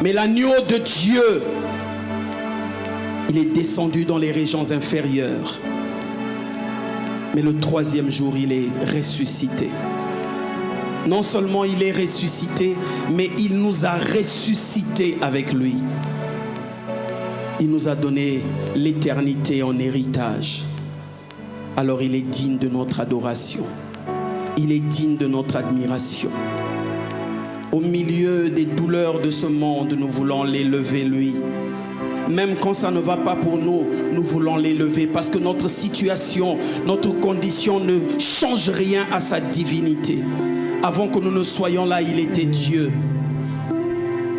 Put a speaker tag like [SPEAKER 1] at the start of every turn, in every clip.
[SPEAKER 1] Mais l'agneau de Dieu, il est descendu dans les régions inférieures. Mais le troisième jour, il est ressuscité. Non seulement il est ressuscité, mais il nous a ressuscités avec lui. Il nous a donné l'éternité en héritage. Alors il est digne de notre adoration. Il est digne de notre admiration. Au milieu des douleurs de ce monde, nous voulons l'élever lui. Même quand ça ne va pas pour nous, nous voulons l'élever parce que notre situation, notre condition ne change rien à sa divinité. Avant que nous ne soyons là, il était Dieu.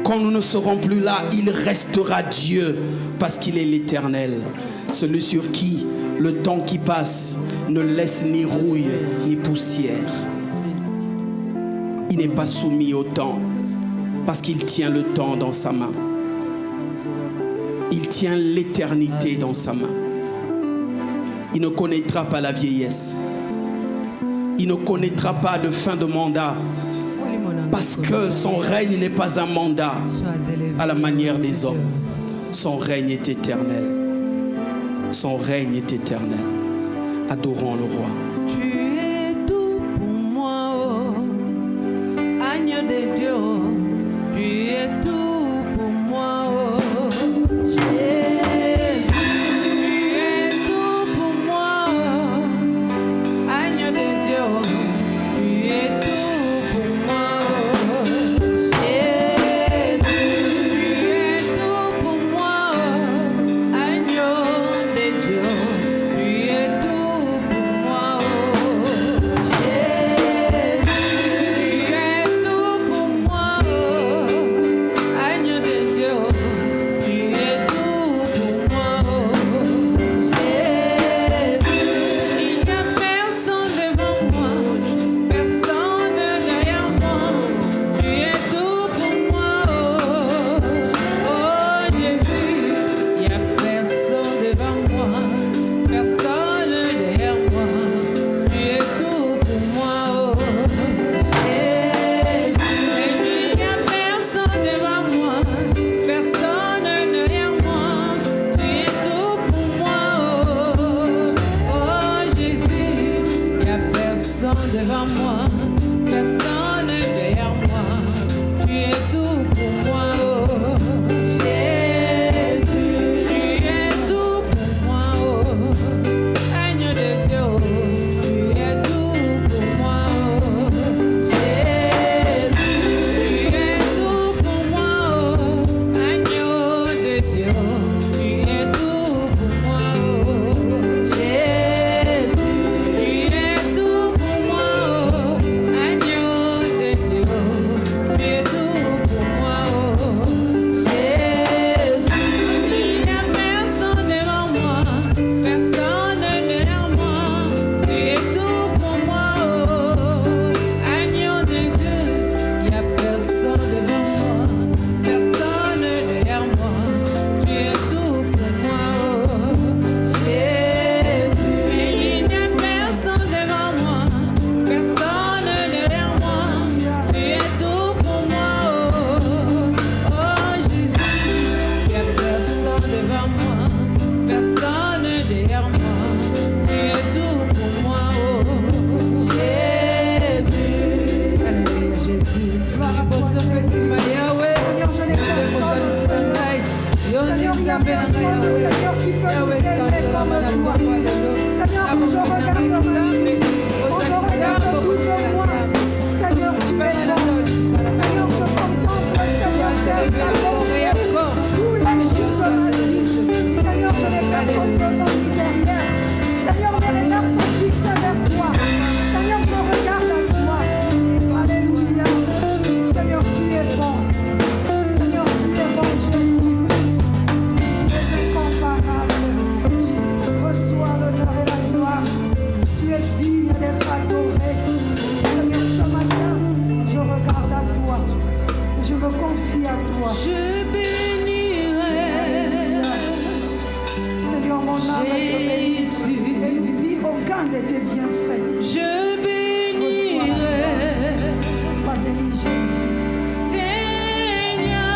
[SPEAKER 1] Quand nous ne serons plus là, il restera Dieu parce qu'il est l'Éternel. Celui sur qui le temps qui passe ne laisse ni rouille ni poussière. Il n'est pas soumis au temps parce qu'il tient le temps dans sa main. Il tient l'éternité dans sa main. Il ne connaîtra pas la vieillesse. Il ne connaîtra pas de fin de mandat. Parce que son règne n'est pas un mandat à la manière des hommes. Son règne est éternel. Son règne est éternel. Adorons le roi.
[SPEAKER 2] Tu es tout pour moi, oh, agneau de Dieu. Tu es tout pour moi, oh. Devant moi, personne derrière moi, tu es tout pour moi, oh. Jésus, tu es tout pour moi, oh. Agneau de Dieu, tu es tout pour moi, oh. Jésus, tu es tout pour moi, oh. Agneau de Dieu, tu es tout pour moi, oh. Jésus, tu es tout pour moi.
[SPEAKER 3] Seigneur, tu peux nous aimer comme toi. Seigneur, quand je regarde tout de moi, Seigneur, tu es bon. Seigneur, je contemple, Seigneur, ta bonté tous les jours de ma vie. Seigneur, je n'ai personne devant ni derrière. Seigneur, mes regards sont fixés vers toi. Seigneur, je regarde à toi. Alléluia. Seigneur, tu es bon. Seigneur, tu es bon, Jésus. Reçois l'honneur et la gloire. Tu es digne d'être adoré. Seigneur, ce matin, je regarde à toi et je me confie à toi.
[SPEAKER 2] Je bénirai.
[SPEAKER 3] Seigneur, mon âme te bénit et n'oublie aucun de tes bienfaits.
[SPEAKER 2] Je bénirai.
[SPEAKER 3] Sois béni, Jésus.
[SPEAKER 2] Seigneur,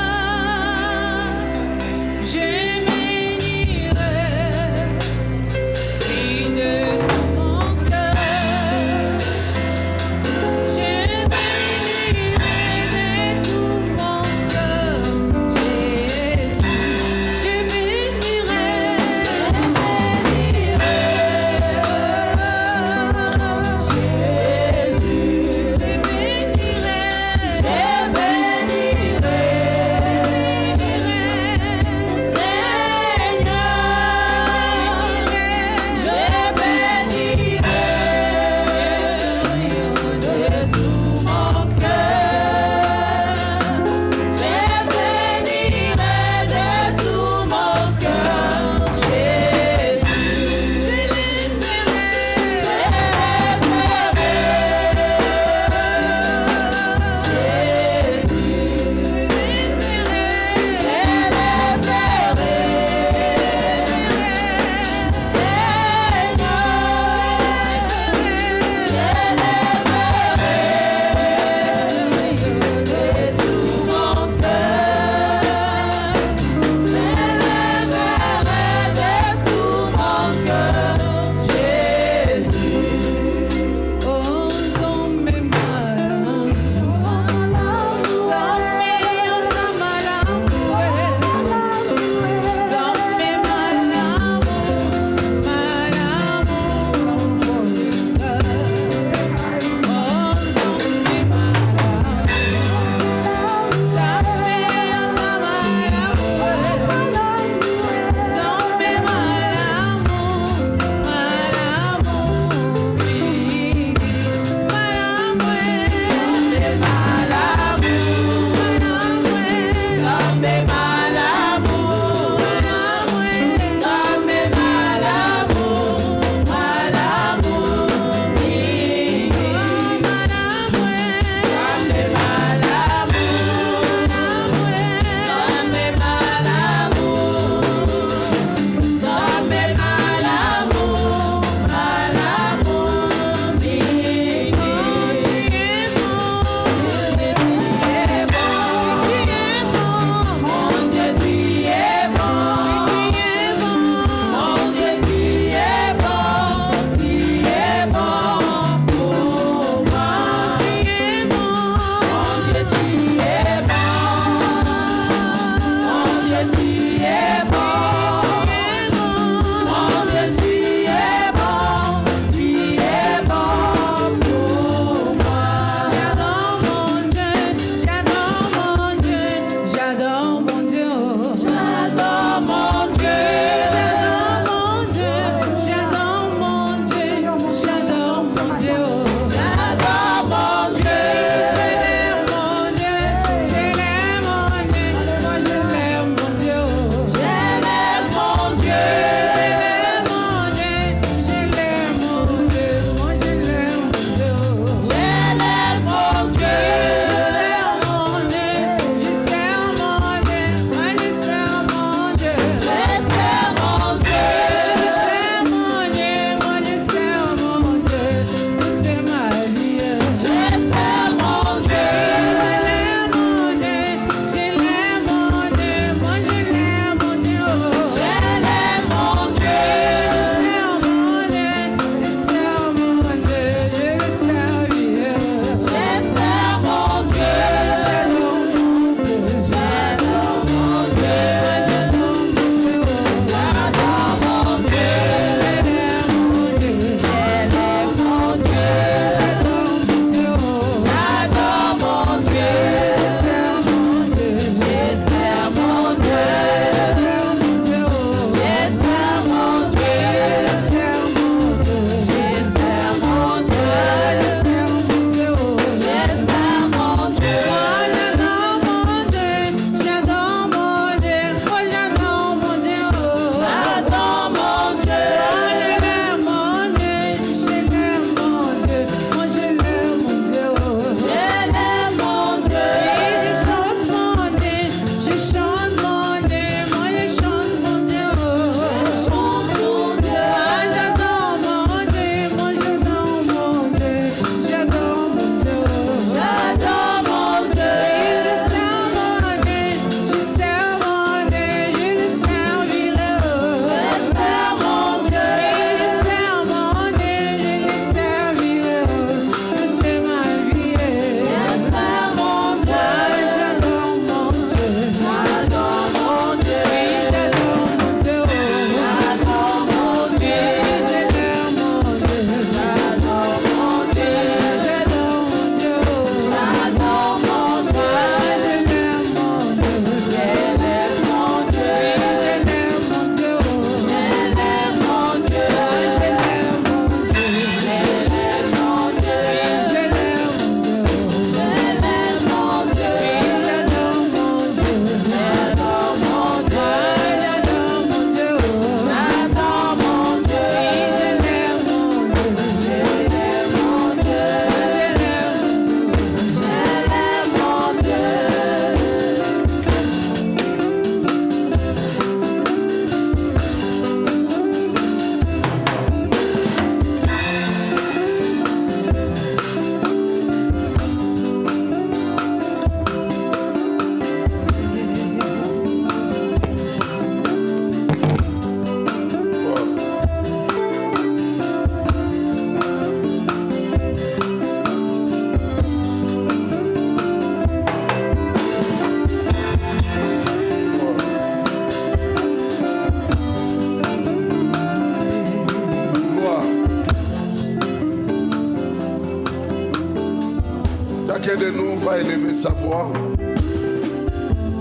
[SPEAKER 4] sa voix,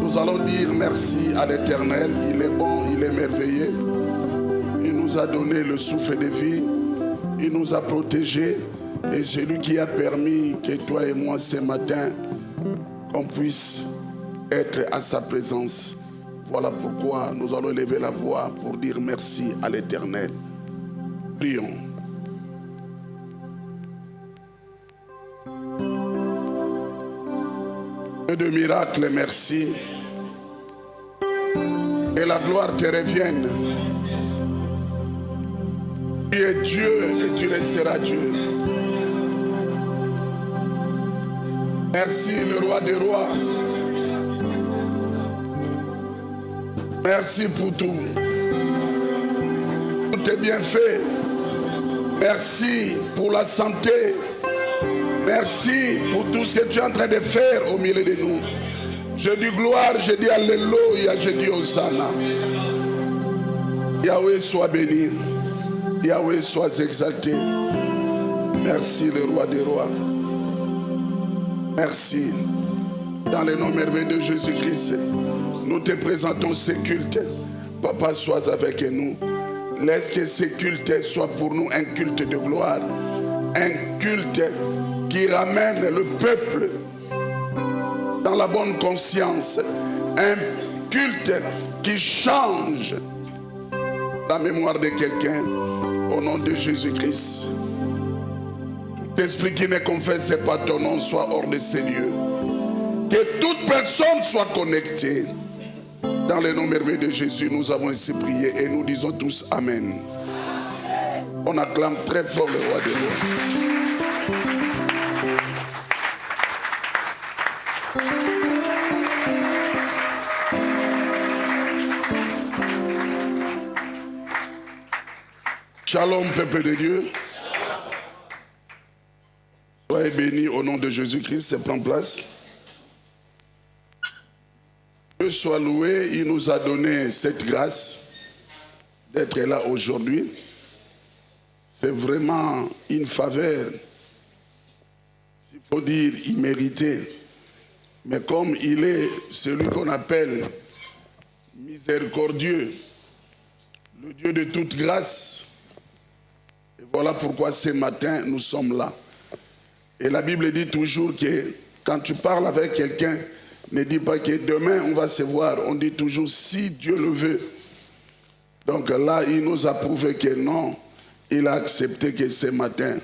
[SPEAKER 4] nous allons dire merci à l'Éternel. Il est bon, il est merveilleux. Il nous a donné le souffle de vie. Il nous a protégés. Et c'est lui qui a permis que toi et moi ce matin, qu'on puisse être à sa présence. Voilà pourquoi nous allons lever la voix pour dire merci à l'Éternel. Prions. Dieu de miracles, merci. Et la gloire te revienne. Tu es Dieu et tu resteras Dieu. Merci le roi des rois. Merci pour tout. Tout est bien fait. Merci pour la santé. Merci pour tout ce que tu es en train de faire au milieu de nous. Je dis gloire, je dis alléluia, je dis hosanna. Yahweh soit béni. Yahweh soit exalté. Merci le roi des rois. Merci. Dans le nom merveilleux de Jésus-Christ, nous te présentons ce culte. Papa, sois avec nous. Laisse que ce culte soit pour nous un culte de gloire. Un culte qui ramène le peuple dans la bonne conscience. Un culte qui change la mémoire de quelqu'un au nom de Jésus-Christ. Tout esprit qui ne confesse pas ton nom soit hors de ces lieux. Que toute personne soit connectée. Dans le nom merveilleux de Jésus, nous avons ainsi prié et nous disons tous Amen. On acclame très fort le roi des rois. Shalom, peuple de Dieu. Soyez bénis au nom de Jésus-Christ. Prends place. Dieu soit loué. Il nous a donné cette grâce d'être là aujourd'hui. C'est vraiment une faveur, s'il faut dire, imméritée. Mais comme il est celui qu'on appelle miséricordieux, le Dieu de toute grâce, et voilà pourquoi ce matin, nous sommes là. Et la Bible dit toujours que quand tu parles avec quelqu'un, ne dis pas que demain on va se voir. On dit toujours si Dieu le veut. Donc là, il nous a prouvé que non, il a accepté que ce matin,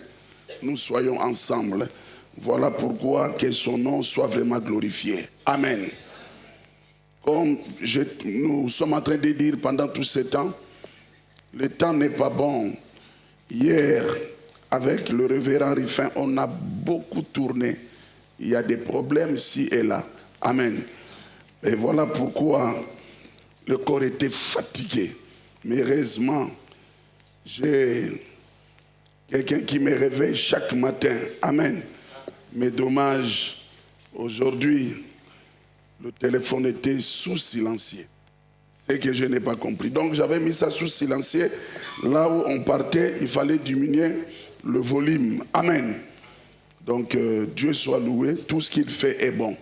[SPEAKER 4] nous soyons ensemble. Voilà pourquoi que son nom soit vraiment glorifié. Amen. Comme nous sommes en train de dire pendant tout ce temps, le temps n'est pas bon. Hier, avec le révérend Riffin, on a beaucoup tourné. Il y a des problèmes ci et là. Amen. Et voilà pourquoi le corps était fatigué. Mais heureusement, j'ai quelqu'un qui me réveille chaque matin. Amen. Mais dommage, aujourd'hui, le téléphone était sous silencieux. C'est que je n'ai pas compris. Donc j'avais mis ça sous silencieux. Là où on partait, il fallait diminuer le volume. Amen. Donc Dieu soit loué. Tout ce qu'il fait est bon.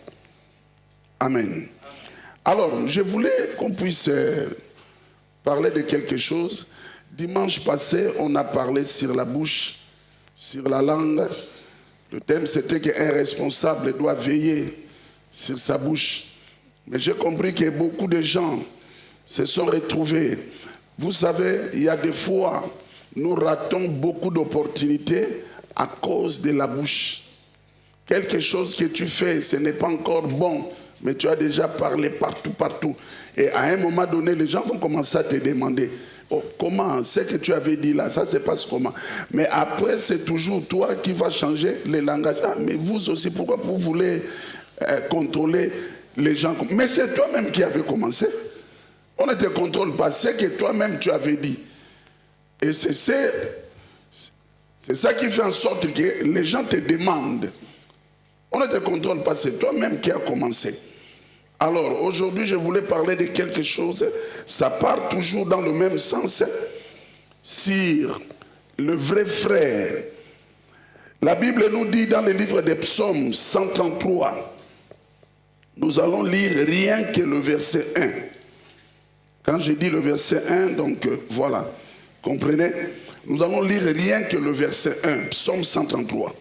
[SPEAKER 4] Amen. Alors, je voulais qu'on puisse parler de quelque chose. Dimanche passé, on a parlé sur la bouche, sur la langue. Le thème, c'était qu'un responsable doit veiller sur sa bouche. Mais j'ai compris que beaucoup de gens se sont retrouvés. Vous savez, il y a des fois, nous ratons beaucoup d'opportunités à cause de la bouche. Quelque chose que tu fais, ce n'est pas encore bon, mais tu as déjà parlé partout. Et à un moment donné, les gens vont commencer à te demander, oh, comment, ce que tu avais dit là, ça se passe comment? Mais après, c'est toujours toi qui vas changer les langages. Ah, mais vous aussi, pourquoi vous voulez contrôler les gens? Mais c'est toi-même qui avais commencé. On ne te contrôle pas, c'est que toi-même tu avais dit. Et c'est ça qui fait en sorte que les gens te demandent. On ne te contrôle pas, c'est toi-même qui as commencé. Alors aujourd'hui je voulais parler de quelque chose, ça part toujours dans le même sens, sur le vrai frère. La Bible nous dit dans le livre des psaumes 133, nous allons lire rien que le verset 1. Quand je dis le verset 1, donc voilà, comprenez? Nous allons lire rien que le verset 1, Psaume 133.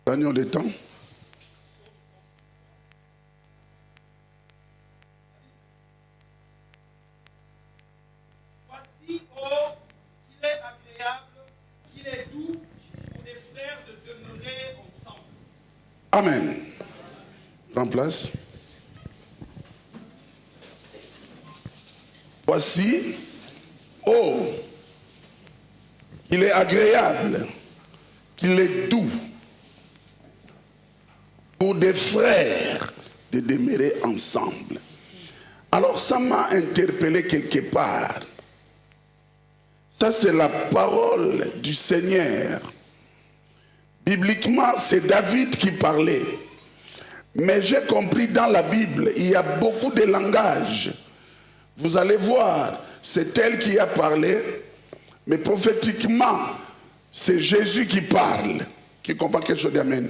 [SPEAKER 4] Gagnons le temps.
[SPEAKER 1] Voici, oh, qu'il est agréable, qu'il est doux pour des frères de demeurer ensemble.
[SPEAKER 4] Amen. Prends place. Voici, oh, qu'il est agréable, qu'il est doux pour des frères de demeurer ensemble. Alors ça m'a interpellé quelque part. Ça c'est la parole du Seigneur. Bibliquement, c'est David qui parlait. Mais j'ai compris dans la Bible, il y a beaucoup de langages. Vous allez voir, c'est elle qui a parlé. Mais prophétiquement, c'est Jésus qui parle. Qui comprend quelque chose d'Amen.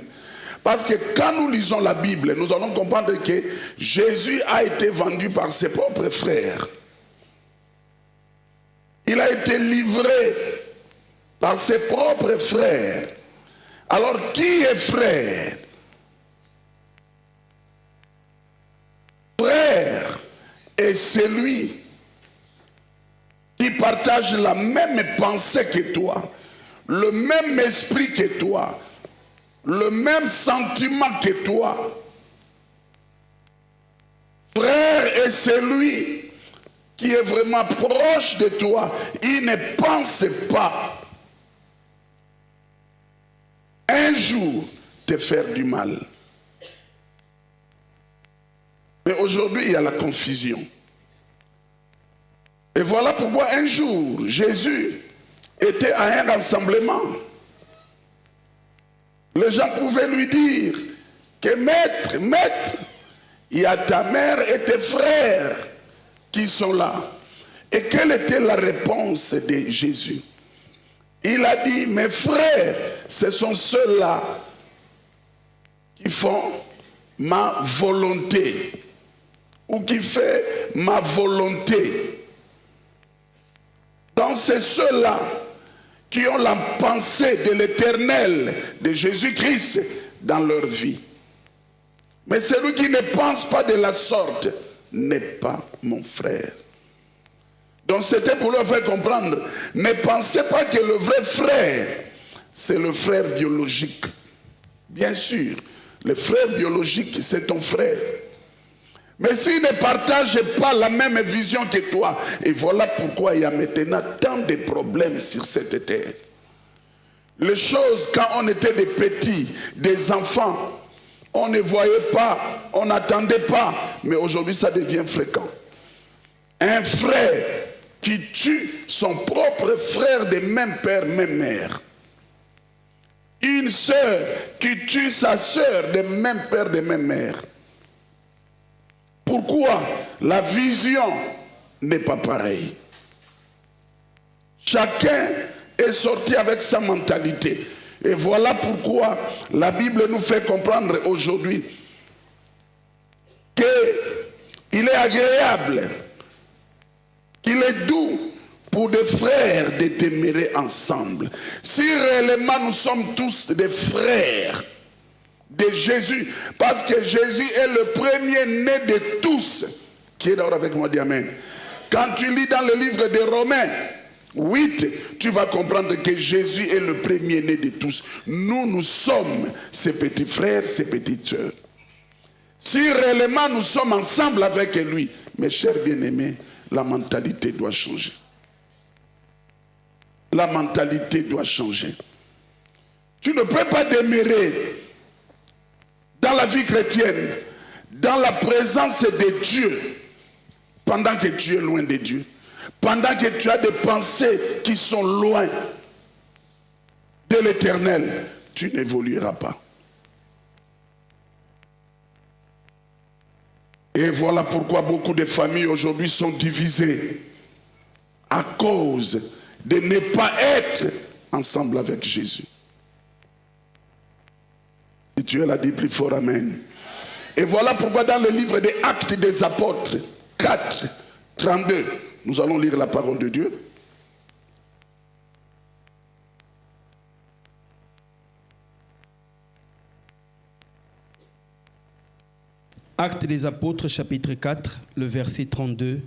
[SPEAKER 4] Parce que quand nous lisons la Bible, nous allons comprendre que Jésus a été vendu par ses propres frères. Il a été livré par ses propres frères. Alors, qui est frère? Frère est celui qui partage la même pensée que toi, le même esprit que toi, le même sentiment que toi. Frère est celui qui est vraiment proche de toi. Il ne pense pas un jour te faire du mal. Mais aujourd'hui, il y a la confusion. Et voilà pourquoi un jour, Jésus était à un rassemblement. Les gens pouvaient lui dire que maître, maître, il y a ta mère et tes frères qui sont là. Et quelle était la réponse de Jésus? Il a dit, mes frères, ce sont ceux-là qui font ma volonté, ou qui fait ma volonté. Donc c'est ceux-là qui ont la pensée de l'Éternel, de Jésus-Christ dans leur vie. Mais celui qui ne pense pas de la sorte n'est pas mon frère. Donc c'était pour leur faire comprendre, ne pensez pas que le vrai frère, c'est le frère biologique. Bien sûr, le frère biologique, c'est ton frère. Mais s'il ne partage pas la même vision que toi, et voilà pourquoi il y a maintenant tant de problèmes sur cette terre. Les choses, quand on était des petits, des enfants, on ne voyait pas, on n'attendait pas, mais aujourd'hui ça devient fréquent. Un frère qui tue son propre frère de même père, même mère. Une sœur qui tue sa sœur de même père, de même mère. Pourquoi la vision n'est pas pareille? Chacun est sorti avec sa mentalité. Et voilà pourquoi la Bible nous fait comprendre aujourd'hui qu'il est agréable, qu'il est doux pour des frères de demeurer ensemble. Si réellement nous sommes tous des frères de Jésus, parce que Jésus est le premier-né de tous. Qui est d'accord avec moi, dis Amen. Quand tu lis dans le livre des Romains 8, tu vas comprendre que Jésus est le premier-né de tous. Nous sommes ses petits frères, ses petites sœurs. Si réellement nous sommes ensemble avec lui, mes chers bien-aimés, la mentalité doit changer. La mentalité doit changer. Tu ne peux pas demeurer dans la vie chrétienne, dans la présence de Dieu, pendant que tu es loin de Dieu, pendant que tu as des pensées qui sont loin de l'Éternel, tu n'évolueras pas. Et voilà pourquoi beaucoup de familles aujourd'hui sont divisées à cause de ne pas être ensemble avec Jésus. Si tu es là, dis plus fort amen. Et voilà pourquoi dans le livre des Actes des Apôtres, 4, 32, nous allons lire la parole de Dieu.
[SPEAKER 1] Actes des Apôtres, chapitre 4, le verset 32,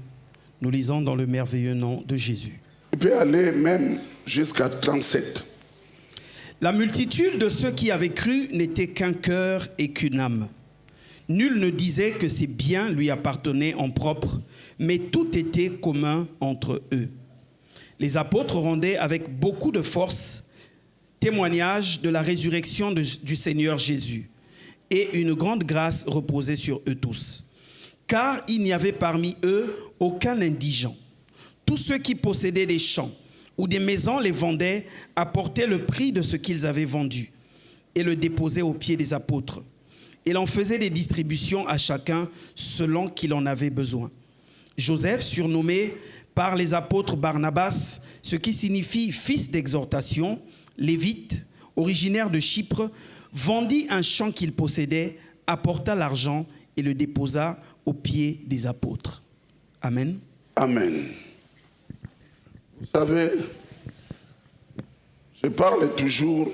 [SPEAKER 1] nous lisons dans le merveilleux nom de Jésus.
[SPEAKER 4] Tu peux aller même jusqu'à 37.
[SPEAKER 1] La multitude de ceux qui avaient cru n'était qu'un cœur et qu'une âme. Nul ne disait que ses biens lui appartenaient en propre, mais tout était commun entre eux. Les apôtres rendaient avec beaucoup de force témoignage de la résurrection du Seigneur Jésus, et une grande grâce reposait sur eux tous. Car il n'y avait parmi eux aucun indigent. Tous ceux qui possédaient des champs ou des maisons les vendaient, apportaient le prix de ce qu'ils avaient vendu et le déposaient aux pieds des apôtres. Il en faisait des distributions à chacun selon qu'il en avait besoin. Joseph, surnommé par les apôtres Barnabas, ce qui signifie fils d'exhortation, lévite, originaire de Chypre, vendit un champ qu'il possédait, apporta l'argent et le déposa aux pieds des apôtres. Amen.
[SPEAKER 4] Amen. Vous savez, je parle toujours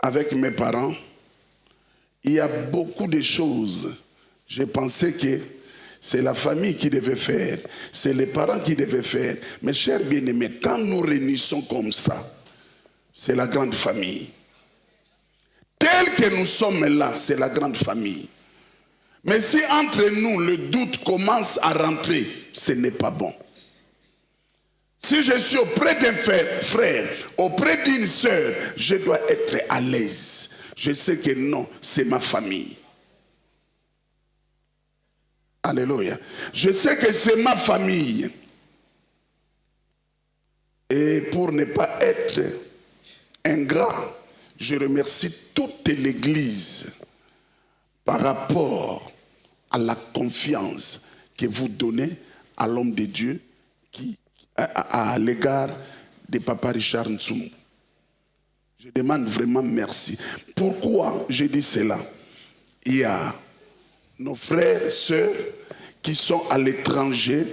[SPEAKER 4] avec mes parents. Il y a beaucoup de choses. Je pensais que c'est la famille qui devait faire, c'est les parents qui devaient faire. Mes chers bien-aimés, quand nous réunissons comme ça, c'est la grande famille. Tel que nous sommes là, c'est la grande famille. Mais si entre nous, le doute commence à rentrer, ce n'est pas bon. Si je suis auprès d'un frère, auprès d'une sœur, je dois être à l'aise. Je sais que non, c'est ma famille. Alléluia. Je sais que c'est ma famille. Et pour ne pas être ingrat, je remercie toute l'Église par rapport à la confiance que vous donnez à l'homme de Dieu à l'égard de Papa Richard Ntsoumou. Je demande vraiment merci. Pourquoi je dis cela? Il y a nos frères et sœurs qui sont à l'étranger.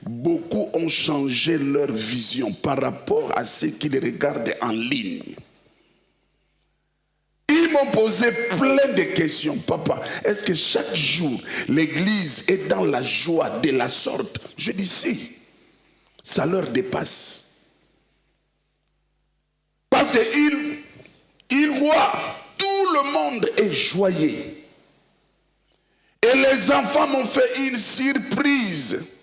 [SPEAKER 4] Beaucoup ont changé leur vision par rapport à ce qu'ils regardent en ligne. Ils m'ont posé plein de questions. Papa, est-ce que chaque jour, l'église est dans la joie de la sorte? Je dis si. Ça leur dépasse. Parce qu'ils voient tout le monde est joyeux. Et les enfants m'ont fait une surprise.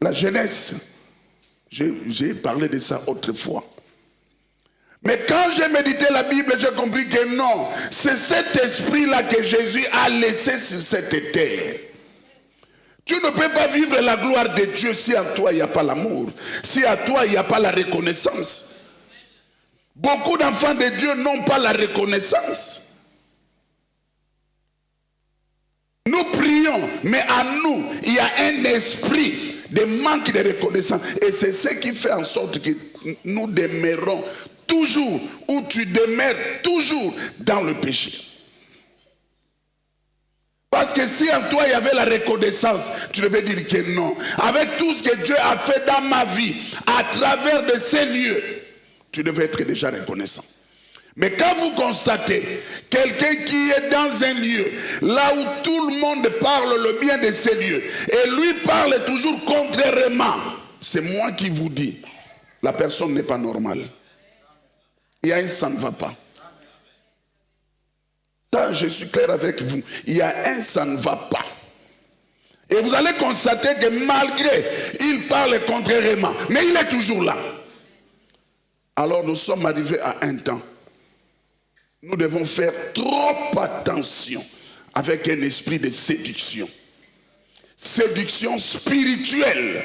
[SPEAKER 4] La jeunesse, j'ai parlé de ça autrefois. Mais quand j'ai médité la Bible, j'ai compris que non, c'est cet esprit-là que Jésus a laissé sur cette terre. Tu ne peux pas vivre la gloire de Dieu si en toi il n'y a pas l'amour, si en toi il n'y a pas la reconnaissance. Beaucoup d'enfants de Dieu n'ont pas la reconnaissance. Nous prions, mais en nous, il y a un esprit de manque de reconnaissance. Et c'est ce qui fait en sorte que nous demeurons toujours, ou tu demeures toujours dans le péché. Parce que si en toi il y avait la reconnaissance, tu devais dire que non. Avec tout ce que Dieu a fait dans ma vie, à travers de ces lieux, tu devais être déjà reconnaissant. Mais quand vous constatez quelqu'un qui est dans un lieu, là où tout le monde parle le bien de ces lieux, et lui parle toujours contrairement, c'est moi qui vous dis, la personne n'est pas normale. Il y a un ça ne va pas. Ça, je suis clair avec vous. Il y a un ça ne va pas. Et vous allez constater que malgré, il parle contrairement, mais il est toujours là. Alors nous sommes arrivés à un temps. Nous devons faire trop attention avec un esprit de séduction. Séduction spirituelle.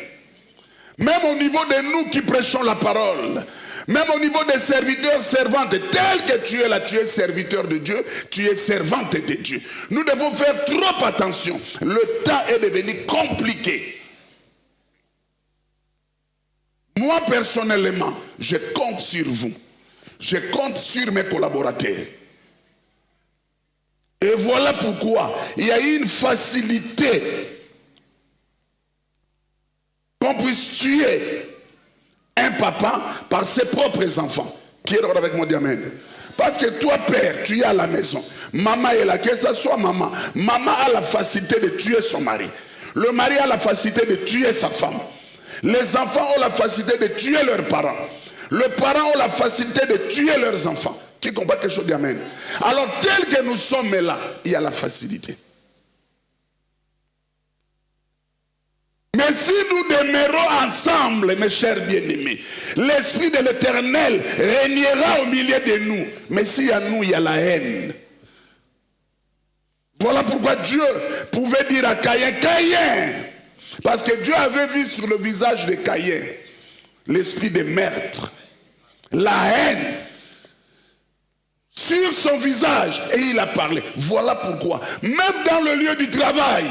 [SPEAKER 4] Même au niveau de nous qui prêchons la parole, même au niveau des serviteurs, servantes, tel que tu es là, tu es serviteur de Dieu, tu es servante de Dieu. Nous devons faire trop attention. Le temps est devenu compliqué. Moi, personnellement, je compte sur vous. Je compte sur mes collaborateurs. Et voilà pourquoi il y a eu une facilité qu'on puisse tuer un papa par ses propres enfants. Qui est avec moi, dit amen. Parce que toi, père, tu es à la maison. Maman est là, que ce soit maman. Maman a la facilité de tuer son mari. Le mari a la facilité de tuer sa femme. Les enfants ont la facilité de tuer leurs parents. Les parents ont la facilité de tuer leurs enfants. Qui comprend quelque chose d'amen. Alors, tel que nous sommes là, il y a la facilité. Mais si nous demeurons ensemble, mes chers bien-aimés, l'Esprit de l'Éternel régnera au milieu de nous. Mais s'il y a nous, il y a la haine. Voilà pourquoi Dieu pouvait dire à Caïn, Caïn, parce que Dieu avait vu sur le visage de Caïn l'esprit de meurtre, la haine sur son visage, et il a parlé. Voilà pourquoi, même dans le lieu du travail,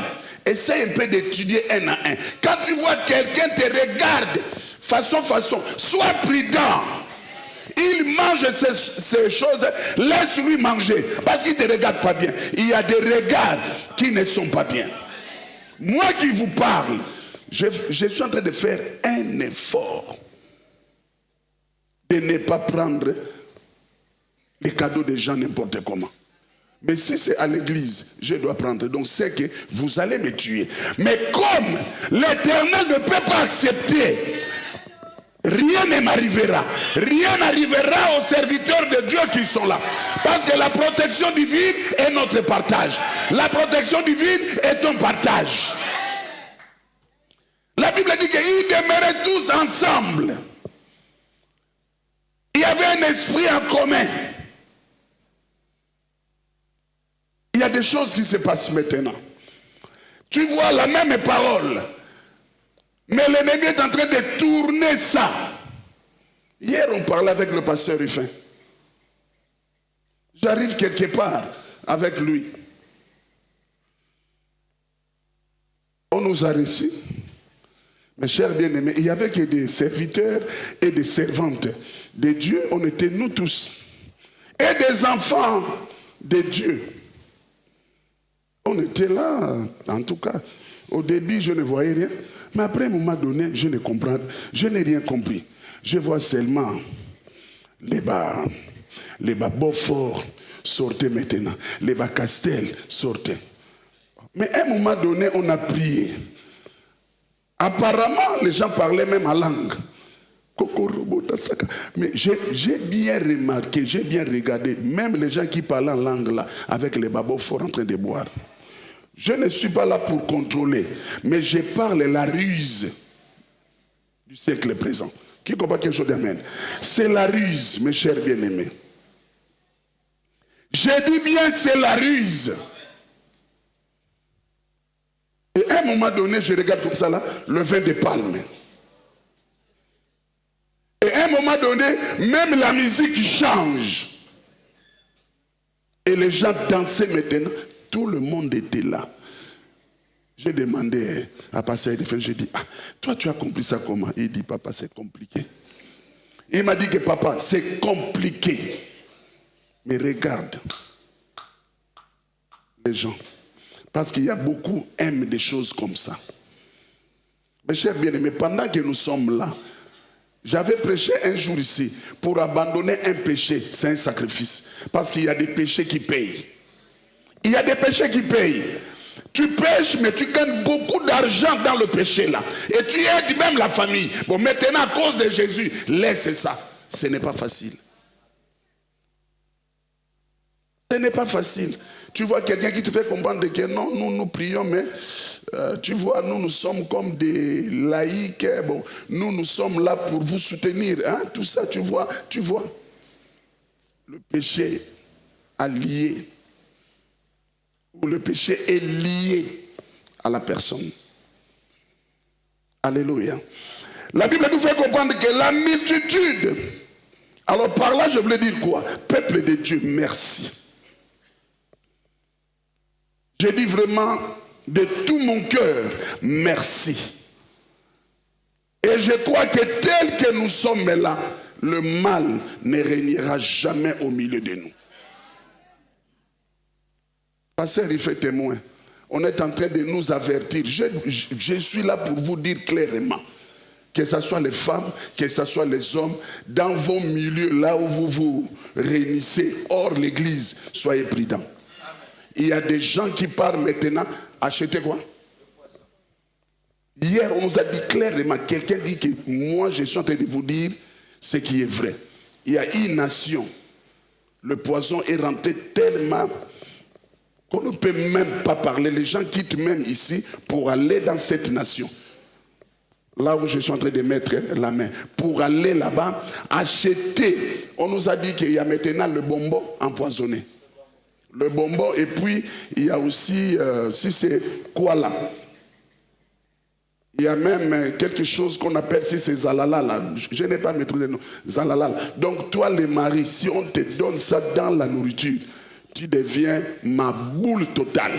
[SPEAKER 4] essaye un peu d'étudier un à un. Quand tu vois quelqu'un te regarde, façon, sois prudent. Il mange ces choses, laisse-lui manger, parce qu'il ne te regarde pas bien. Il y a des regards qui ne sont pas bien. Moi qui vous parle, je suis en train de faire un effort de ne pas prendre les cadeaux des gens n'importe comment. Mais si c'est à l'église, je dois prendre. Donc c'est que vous allez me tuer. Mais comme l'Éternel ne peut pas accepter, rien ne m'arrivera. Rien n'arrivera aux serviteurs de Dieu qui sont là. Parce que la protection divine est notre partage. La protection divine est ton partage. La Bible dit qu'ils demeuraient tous ensemble. Il y avait un esprit en commun. Il y a des choses qui se passent maintenant. Tu vois la même parole. Mais l'ennemi est en train de tourner ça. Hier, on parlait avec le pasteur Ruffin. J'arrive quelque part avec lui. On nous a reçus. Mes chers bien-aimés, il n'y avait que des serviteurs et des servantes de Dieu. On était nous tous. Et des enfants de Dieu. On était là, en tout cas. Au début, je ne voyais rien. Mais après, à un moment donné, je n'ai rien compris. Je vois seulement les bas Beaufort sortaient maintenant. Les bas Castel sortaient. Mais à un moment donné, on a prié. Apparemment, les gens parlaient même en langue. Mais j'ai bien remarqué, j'ai bien regardé, même les gens qui parlaient en langue là, avec les babos forts en train de boire. Je ne suis pas là pour contrôler, mais je parle la ruse du siècle présent. Qui comprend quelque chose d'amen? C'est la ruse, mes chers bien-aimés. Je dis bien, c'est la ruse. Et à un moment donné, je regarde comme ça là, le vin de palme. Et à un moment donné, même la musique change. Et les gens dansaient maintenant. Tout le monde était là. J'ai demandé à Pasteur Edefel, j'ai dit, ah, toi tu as compris ça comment? Il dit, papa, c'est compliqué. Il m'a dit que papa, c'est compliqué. Mais regarde, les gens, parce qu'il y a beaucoup qui aiment des choses comme ça. Mes chers bien-aimés, pendant que nous sommes là, j'avais prêché un jour ici, pour abandonner un péché, c'est un sacrifice. Parce qu'il y a des péchés qui payent. Il y a des péchés qui payent. Tu pêches, mais tu gagnes beaucoup d'argent dans le péché là. Et tu aides même la famille. Bon, maintenant, à cause de Jésus, laisse ça. Ce n'est pas facile. Ce n'est pas facile. Tu vois quelqu'un qui te fait comprendre que non, nous prions, mais tu vois, nous sommes comme des laïcs. Bon, nous sommes là pour vous soutenir. Hein, tout ça, tu vois. Le péché a lié. Ou le péché est lié à la personne. Alléluia. La Bible nous fait comprendre que la multitude. Alors par là, je voulais dire quoi? Peuple de Dieu, merci. Je dis vraiment de tout mon cœur, merci. Et je crois que tel que nous sommes là, le mal ne régnera jamais au milieu de nous. Pasteur, il fait témoin. On est en train de nous avertir. Je suis là pour vous dire clairement, que ce soit les femmes, que ce soit les hommes, dans vos milieux, là où vous vous réunissez, hors l'église, soyez prudents. Il y a des gens qui partent maintenant acheter quoi? Hier, on nous a dit clairement, quelqu'un dit que moi, je suis en train de vous dire ce qui est vrai. Il y a une nation, le poison est rentré tellement qu'on ne peut même pas parler. Les gens quittent même ici pour aller dans cette nation. Là où je suis en train de mettre la main. Pour aller là-bas, acheter. On nous a dit qu'il y a maintenant le bonbon empoisonné. Le bonbon, et puis il y a aussi, si c'est quoi là, il y a même quelque chose qu'on appelle, si c'est zalala là, je n'ai pas maîtrisé le nom, zalala là. Donc toi les maris, si on te donne ça dans la nourriture, tu deviens ma boule totale.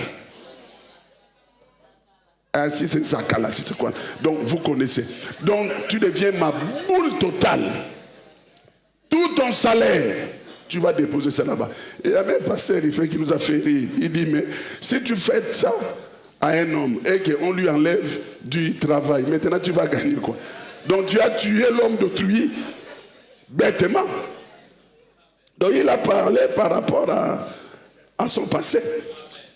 [SPEAKER 4] Ah, si c'est zakala, si c'est quoi. Donc vous connaissez. Donc tu deviens ma boule totale. Tout ton salaire, tu vas déposer ça là-bas. Et il y a même un pasteur qui nous a fait rire. Il dit, mais si tu fais ça à un homme et qu'on lui enlève du travail, maintenant tu vas gagner quoi? Donc tu as tué l'homme d'autrui bêtement. Donc il a parlé par rapport à son passé.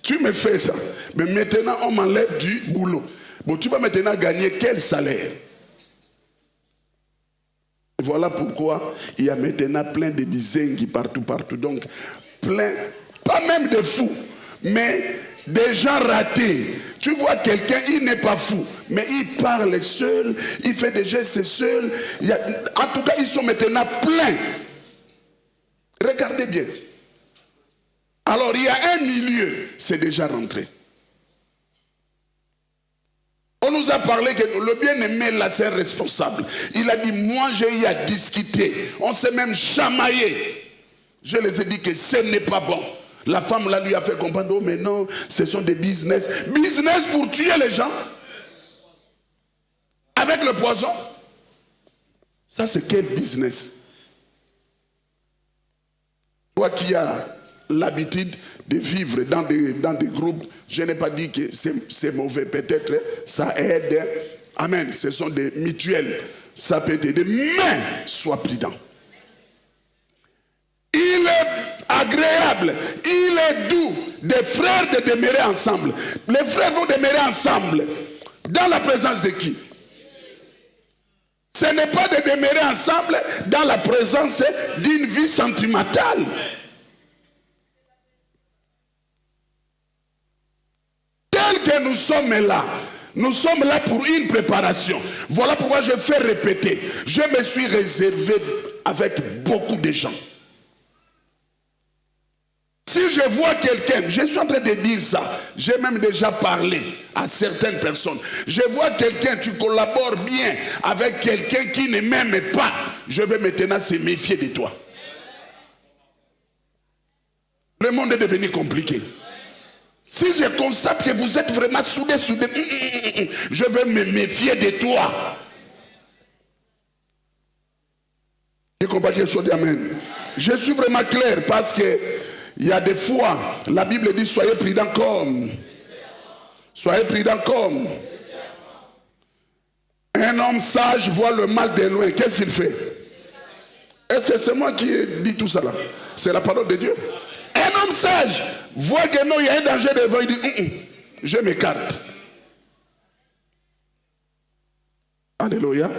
[SPEAKER 4] Tu me fais ça, mais maintenant on m'enlève du boulot. Bon, tu vas maintenant gagner quel salaire? Voilà pourquoi il y a maintenant plein de bizengues partout. Donc, plein, pas même de fous, mais des gens ratés. Tu vois quelqu'un, il n'est pas fou, mais il parle seul, il fait des gestes seul. En tout cas, ils sont maintenant pleins. Regardez bien. Alors, il y a un milieu, c'est déjà rentré. On nous a parlé que le bien-aimé là, c'est responsable. Il a dit, moi j'ai eu à discuter. On s'est même chamaillé. Je les ai dit que ce n'est pas bon. La femme là lui a fait comprendre, oh mais non, ce sont des business. Business pour tuer les gens. Avec le poison. Ça c'est quel business? Toi qui as l'habitude de vivre dans des groupes, je n'ai pas dit que c'est mauvais, peut-être ça aide. Amen, ce sont des mutuelles, ça peut aider, mais sois prudent. Il est agréable, il est doux des frères de demeurer ensemble. Les frères vont demeurer ensemble dans la présence de qui? Ce n'est pas de demeurer ensemble dans la présence d'une vie sentimentale. Tel que nous sommes là pour une préparation. Voilà pourquoi je fais répéter. Je me suis réservé avec beaucoup de gens. Si je vois quelqu'un, je suis en train de dire ça, j'ai même déjà parlé à certaines personnes. Je vois quelqu'un, tu collabores bien avec quelqu'un qui ne m'aime pas, je vais maintenant se méfier de toi. Le monde est devenu compliqué. Si je constate que vous êtes vraiment soudés, je vais me méfier de toi. Tu comprends quelque chose? Amen. Je suis vraiment clair parce que il y a des fois, la Bible dit soyez prudents comme. Soyez prudents comme. Un homme sage voit le mal de loin. Qu'est-ce qu'il fait? Est-ce que c'est moi qui dis tout ça là? C'est la parole de Dieu. Un homme sage voit que non, il y a un danger devant, il dit, je m'écarte. Alléluia.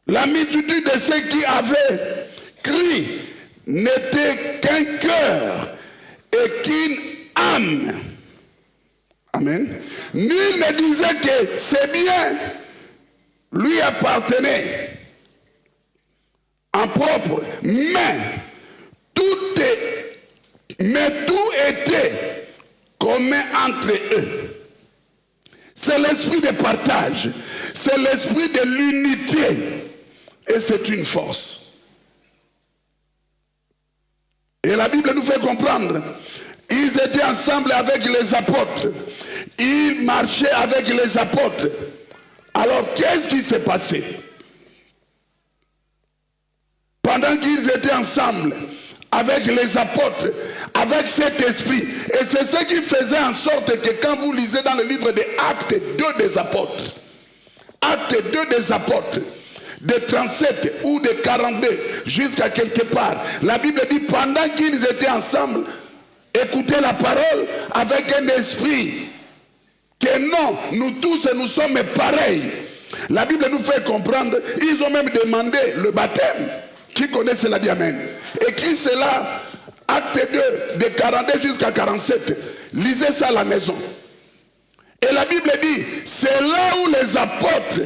[SPEAKER 4] La multitude de ceux qui avaient cru n'était qu'un cœur et qu'une âme. Amen. Nul ne disait que c'est bien lui appartenait en propre, mais tout était commun entre eux. C'est l'esprit de partage, c'est l'esprit de l'unité, et c'est une force. Et la Bible nous fait comprendre, ils étaient ensemble avec les apôtres, ils marchaient avec les apôtres, Alors, qu'est-ce qui s'est passé? Pendant qu'ils étaient ensemble, avec les apôtres, avec cet esprit, et c'est ce qui faisait en sorte que quand vous lisez dans le livre des Actes 2 des apôtres, Actes 2 des apôtres, de 37 ou de 42 jusqu'à quelque part, la Bible dit pendant qu'ils étaient ensemble, écoutez la parole avec un esprit, que non, nous tous nous sommes pareils. La Bible nous fait comprendre, ils ont même demandé le baptême. Qui connaît cela, dit amen. Et qui c'est là? Acte 2, de 42 jusqu'à 47. Lisez ça à la maison. Et la Bible dit, c'est là où les apôtres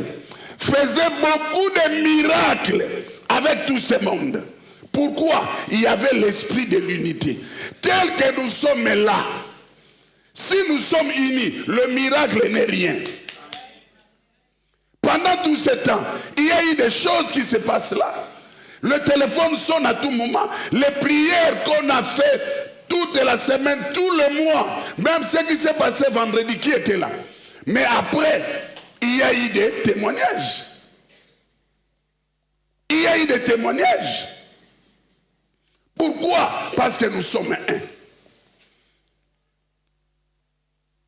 [SPEAKER 4] faisaient beaucoup de miracles avec tout ce monde. Pourquoi? Il y avait l'esprit de l'unité. Tel que nous sommes là, si nous sommes unis, le miracle n'est rien. Pendant tout ce temps, il y a eu des choses qui se passent là. Le téléphone sonne à tout moment. Les prières qu'on a fait toute la semaine, tout le mois, même ce qui s'est passé vendredi, qui était là. Mais après, il y a eu des témoignages. Il y a eu des témoignages. Pourquoi? Parce que nous sommes un.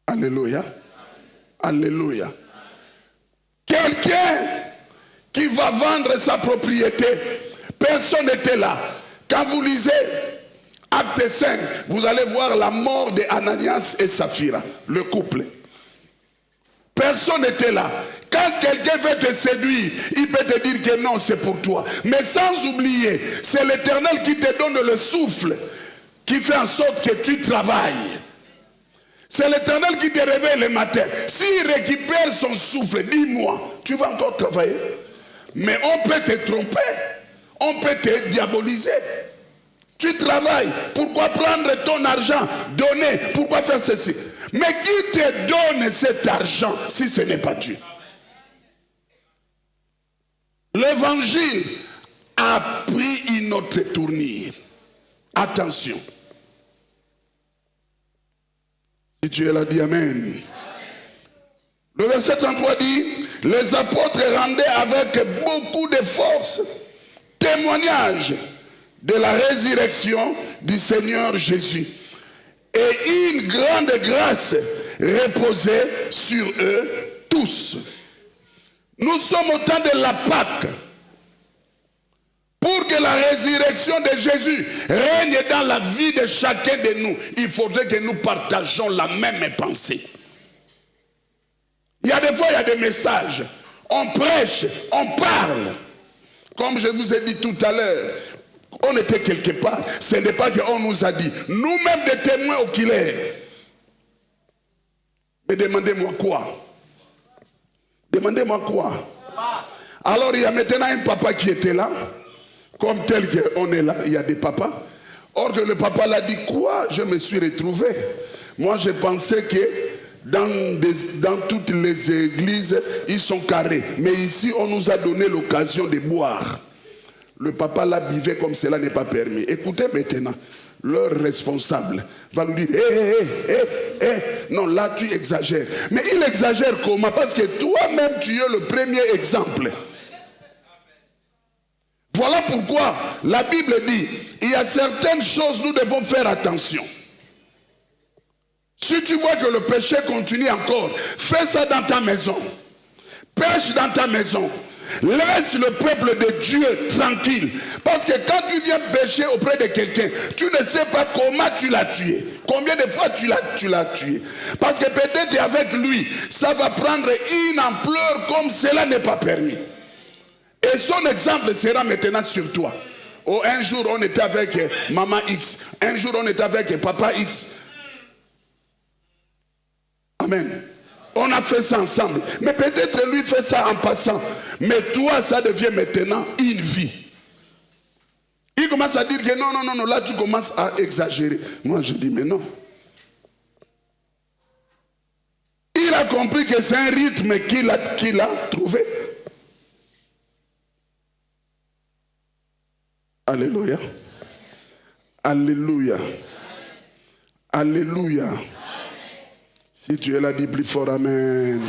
[SPEAKER 4] Alléluia. Alléluia. Quelqu'un qui va vendre sa propriété, personne n'était là. Quand vous lisez Acte 5, vous allez voir la mort de Ananias et Saphira, le couple. Personne n'était là. Quand quelqu'un veut te séduire, il peut te dire que non, c'est pour toi. Mais sans oublier, c'est l'Éternel qui te donne le souffle, qui fait en sorte que tu travailles. C'est l'Éternel qui te réveille le matin. S'il récupère son souffle, dis-moi, tu vas encore travailler. Mais on peut te tromper. On peut te diaboliser. Tu travailles. Pourquoi prendre ton argent? Donner. Pourquoi faire ceci? Mais qui te donne cet argent si ce n'est pas Dieu? L'évangile a pris une autre tournure. Attention. Si tu es là, dis Amen. Le verset 33 dit, les apôtres rendaient avec beaucoup de force témoignage de la résurrection du Seigneur Jésus. Et une grande grâce reposait sur eux tous. Nous sommes au temps de la Pâque. Pour que la résurrection de Jésus règne dans la vie de chacun de nous, il faudrait que nous partageons la même pensée. Il y a des fois, il y a des messages. On prêche, on parle. Comme je vous ai dit tout à l'heure, on était quelque part. Ce n'est pas qu'on nous a dit. Nous-mêmes des témoins oculaires. Mais demandez-moi quoi? Demandez-moi quoi? Alors il y a maintenant un papa qui était là. Comme tel qu'on est là, il y a des papas. Or que le papa l'a dit, quoi? Je me suis retrouvé. Moi je pensais que dans toutes les églises, ils sont carrés. Mais ici, on nous a donné l'occasion de boire. Le papa l'a buvait comme cela n'est pas permis. Écoutez maintenant, leur responsable va nous dire, non, là tu exagères. Mais il exagère comment? Parce que toi-même, tu es le premier exemple. Voilà pourquoi la Bible dit, il y a certaines choses, nous devons faire attention. Si tu vois que le péché continue encore, fais ça dans ta maison. Pêche dans ta maison. Laisse le peuple de Dieu tranquille. Parce que quand tu viens pécher auprès de quelqu'un, tu ne sais pas comment tu l'as tué. Combien de fois tu l'as tué. Parce que peut-être avec lui, ça va prendre une ampleur comme cela n'est pas permis. Et son exemple sera maintenant sur toi. Oh, un jour on était avec maman X. Un jour on était avec papa X. Amen. On a fait ça ensemble. Mais peut-être lui fait ça en passant. Mais toi, ça devient maintenant une vie. Il commence à dire que non, là tu commences à exagérer. Moi je dis mais non. Il a compris que c'est un rythme qu'il a trouvé. Alléluia. Alléluia. Alléluia. Si tu es là, dis plus fort Amen.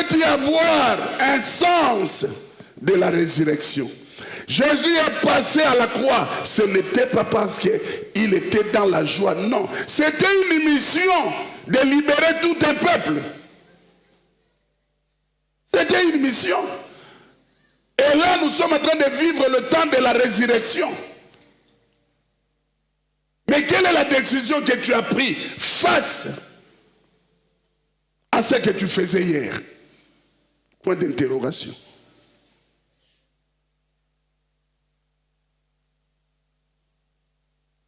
[SPEAKER 4] peut y avoir un sens de la résurrection. Jésus est passé à la croix. Ce n'était pas parce qu'il était dans la joie. Non. C'était une mission de libérer tout un peuple. C'était une mission. Et là, nous sommes en train de vivre le temps de la résurrection. Mais quelle est la décision que tu as prise face à ce que tu faisais hier? Point d'interrogation.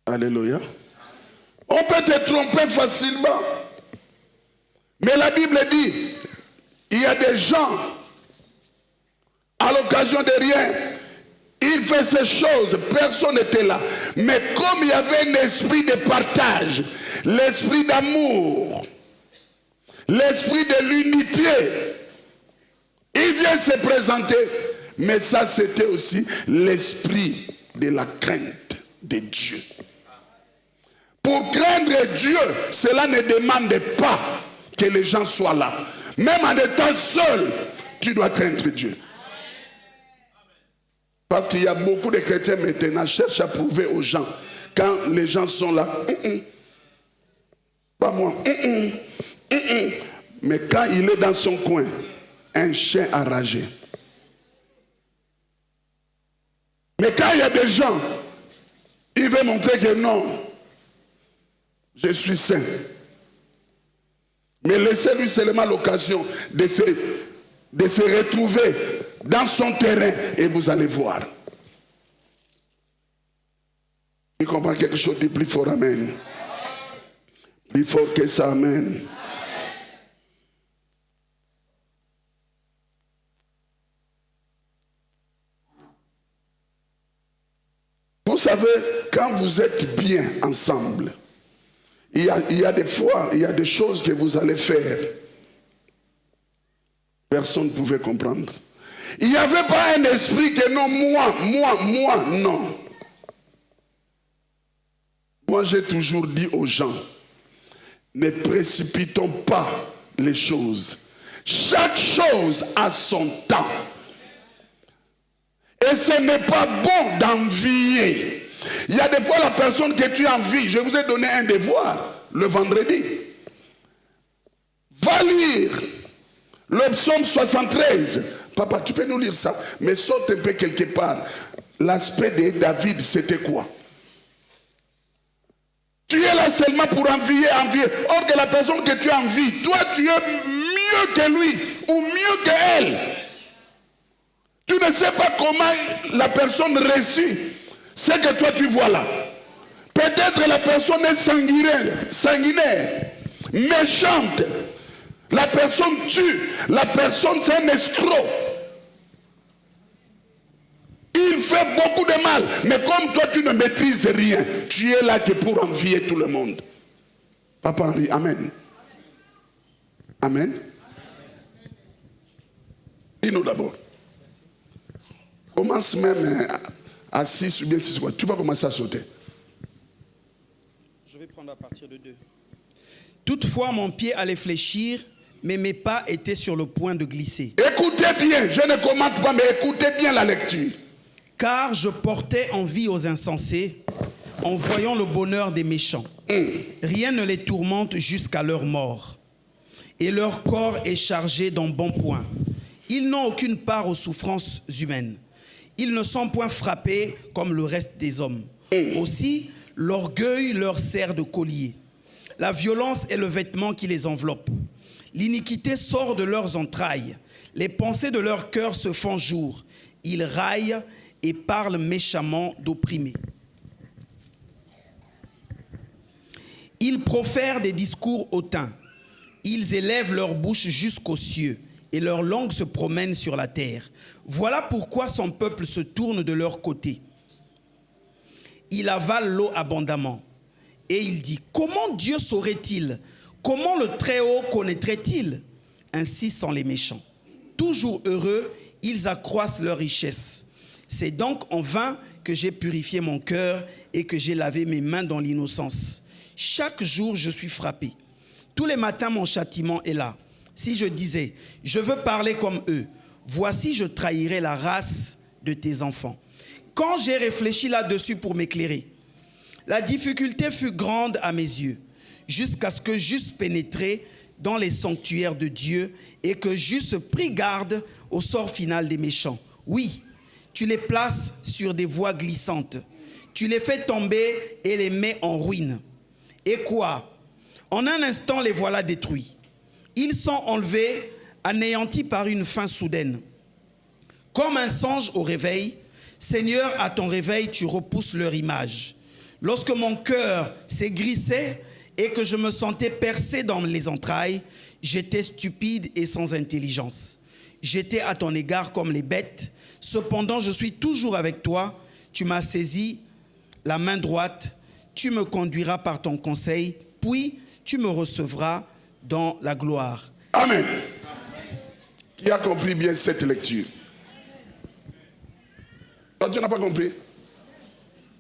[SPEAKER 4] Alléluia. On peut te tromper facilement. Mais la Bible dit, il y a des gens, à l'occasion de rien, il fait ces choses, personne n'était là. Mais comme il y avait un esprit de partage, l'esprit d'amour, l'esprit de l'unité, il vient se présenter. Mais ça, c'était aussi l'esprit de la crainte de Dieu. Pour craindre Dieu, cela ne demande pas que les gens soient là. Même en étant seul, tu dois craindre Dieu. Parce qu'il y a beaucoup de chrétiens maintenant qui cherchent à prouver aux gens, quand les gens sont là, pas moi, mais quand il est dans son coin, un chien a ragé. Mais quand il y a des gens, il veut montrer que non, je suis saint. Mais laissez-lui seulement l'occasion de se retrouver dans son terrain et vous allez voir. Tu comprends quelque chose de plus fort, amen. Plus fort que ça, amen. Vous savez, quand vous êtes bien ensemble, il y a des fois, il y a des choses que vous allez faire. Personne ne pouvait comprendre. Il n'y avait pas un esprit que non, moi, non. Moi, j'ai toujours dit aux gens, ne précipitons pas les choses. Chaque chose a son temps. Et ce n'est pas bon d'envier. Il y a des fois la personne que tu envies. Je vous ai donné un devoir le vendredi. Va lire le psaume 73. Papa, tu peux nous lire ça, mais saute un peu quelque part. L'aspect de David, c'était quoi? Tu es là seulement pour envier. Or que la personne que tu envies, toi tu es mieux que lui ou mieux qu'elle. Tu ne sais pas comment la personne reçut ce que toi tu vois là. Peut-être la personne est sanguinaire, méchante. La personne tue. La personne c'est un escroc. Il fait beaucoup de mal. Mais comme toi tu ne maîtrises rien, tu es là que pour envier tout le monde. Papa Henri, amen. Amen. Dis-nous d'abord. Commence même à 6 ou bien 6 fois. Tu vas commencer à sauter.
[SPEAKER 1] Je vais prendre à partir de 2. Toutefois, mon pied allait fléchir, mais mes pas étaient sur le point de glisser.
[SPEAKER 4] Écoutez bien, je ne commente pas, mais écoutez bien la lecture.
[SPEAKER 1] Car je portais envie aux insensés en voyant le bonheur des méchants. Rien ne les tourmente jusqu'à leur mort. Et leur corps est chargé d'embonpoint. Ils n'ont aucune part aux souffrances humaines. Ils ne sont point frappés comme le reste des hommes. Aussi, l'orgueil leur sert de collier. La violence est le vêtement qui les enveloppe. L'iniquité sort de leurs entrailles. Les pensées de leur cœur se font jour. Ils raillent et parlent méchamment d'opprimés. Ils profèrent des discours hautains. Ils élèvent leur bouche jusqu'aux cieux et leur langue se promène sur la terre. Voilà pourquoi son peuple se tourne de leur côté. Il avale l'eau abondamment. Et il dit, comment Dieu saurait-il? Comment le Très-Haut connaîtrait-il? Ainsi sont les méchants. Toujours heureux, ils accroissent leur richesse. C'est donc en vain que j'ai purifié mon cœur et que j'ai lavé mes mains dans l'innocence. Chaque jour, je suis frappé. Tous les matins, mon châtiment est là. si je disais, je veux parler comme eux, voici je trahirais la race de tes enfants. Quand j'ai réfléchi là-dessus pour m'éclairer, la difficulté fut grande à mes yeux, jusqu'à ce que j'eusse pénétré dans les sanctuaires de Dieu et que j'eusse pris garde au sort final des méchants. Oui, tu les places sur des voies glissantes. Tu les fais tomber et les mets en ruine. Et quoi? En un instant, les voilà détruits. Ils sont enlevés, anéantis par une faim soudaine. Comme un songe au réveil, Seigneur, à ton réveil, tu repousses leur image. Lorsque mon cœur s'aigrissait et que je me sentais percé dans les entrailles, j'étais stupide et sans intelligence. J'étais à ton égard comme les bêtes. Cependant, je suis toujours avec toi. Tu m'as saisi la main droite. Tu me conduiras par ton conseil, puis tu me recevras dans la gloire.
[SPEAKER 4] Amen. Qui a compris bien cette lecture? Toi, tu n'as pas compris?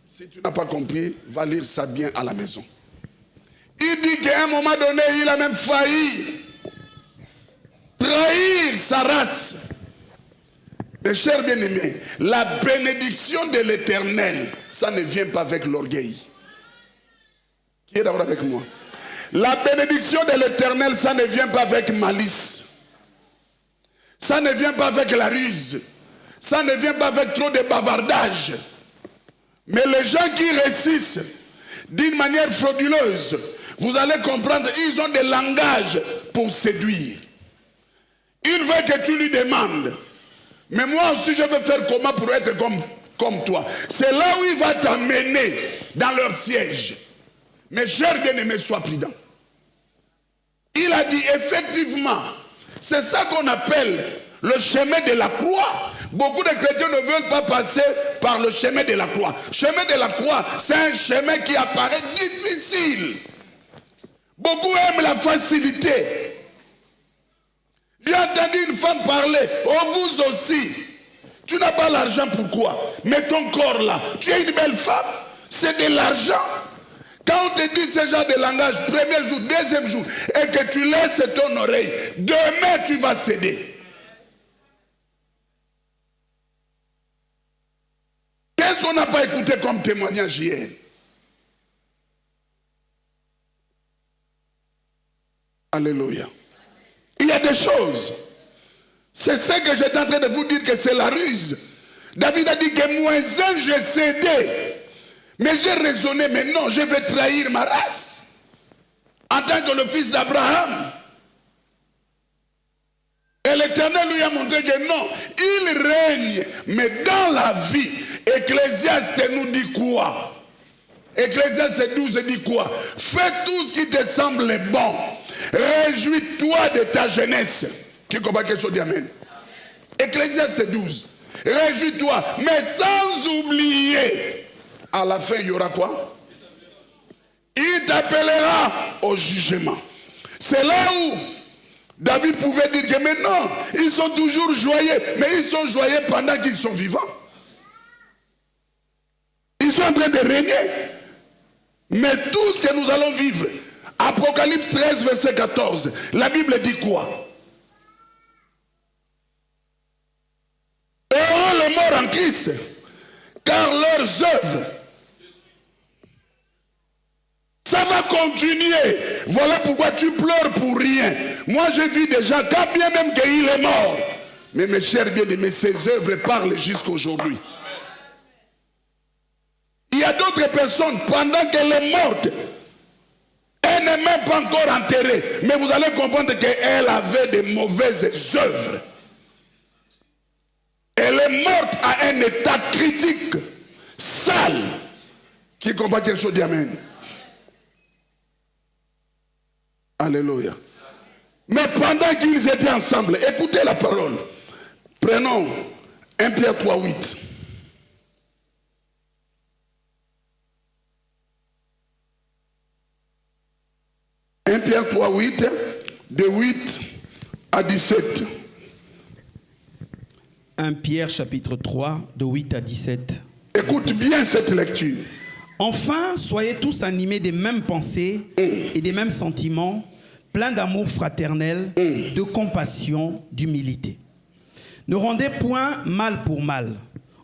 [SPEAKER 4] Si tu n'as pas compris, va lire ça bien à la maison. Il dit qu'à un moment donné, il a même failli trahir sa race. Mes chers bien-aimés, la bénédiction de l'Éternel, ça ne vient pas avec l'orgueil. Qui est d'abord avec moi? La bénédiction de l'Éternel, ça ne vient pas avec malice. Ça ne vient pas avec la ruse. Ça ne vient pas avec trop de bavardage. Mais les gens qui réussissent d'une manière frauduleuse, vous allez comprendre, ils ont des langages pour séduire. Il veut que tu lui demandes. Mais moi aussi, je veux faire comment pour être comme toi. C'est là où il va t'amener dans leur siège. Mes chers bien-aimés, sois prudents. Il a dit effectivement, c'est ça qu'on appelle le chemin de la croix. Beaucoup de chrétiens ne veulent pas passer par le chemin de la croix. Le chemin de la croix, c'est un chemin qui apparaît difficile. Beaucoup aiment la facilité. J'ai entendu une femme parler, oh vous aussi, tu n'as pas l'argent, pourquoi? Mais ton corps là, tu es une belle femme, c'est de l'argent. Quand on te dit ce genre de langage, premier jour, deuxième jour, et que tu laisses ton oreille, demain tu vas céder. Qu'est-ce qu'on n'a pas écouté comme témoignage hier? Alléluia. Il y a des choses. C'est ce que j'étais en train de vous dire, que c'est la ruse. David a dit que moins un, j'ai cédé. Mais j'ai raisonné, mais non, je vais trahir ma race. En tant que le fils d'Abraham. Et l'Éternel lui a montré que non, il règne. Mais dans la vie, Ecclésiaste nous dit quoi? Ecclésiaste 12 dit quoi? Fais tout ce qui te semble bon. Réjouis-toi de ta jeunesse. Qui comprend quelque chose d'Amen? Ecclésiaste 12. Réjouis-toi, mais sans oublier. À la fin, il y aura quoi? Il t'appellera au jugement. C'est là où David pouvait dire que maintenant, ils sont toujours joyeux, mais ils sont joyeux pendant qu'ils sont vivants. Ils sont en train de régner. Mais tout ce que nous allons vivre, Apocalypse 13, verset 14, la Bible dit quoi? Heureux les morts en Christ, car leurs œuvres, ça va continuer. Voilà pourquoi tu pleures pour rien. Moi, je vis des gens, quand bien même qu'il est mort. Mais mes chers bien-aimés, ses œuvres parlent jusqu'à aujourd'hui. Il y a d'autres personnes, pendant qu'elle est morte, elle n'est même pas encore enterrée. Mais vous allez comprendre qu'elle avait de mauvaises œuvres. Elle est morte à un état critique, sale. Qui combat quelque chose d'Amen? Alléluia. Mais pendant qu'ils étaient ensemble, écoutez la parole. Prenons 1 Pierre 3, 8. Pierre 3, 8, de 8 à 17.
[SPEAKER 1] 1 Pierre chapitre 3, de 8 à 17.
[SPEAKER 4] Écoute bien cette lecture.
[SPEAKER 1] Enfin, soyez tous animés des mêmes pensées et des mêmes sentiments. plein d'amour fraternel, de compassion, d'humilité. Ne rendez point mal pour mal,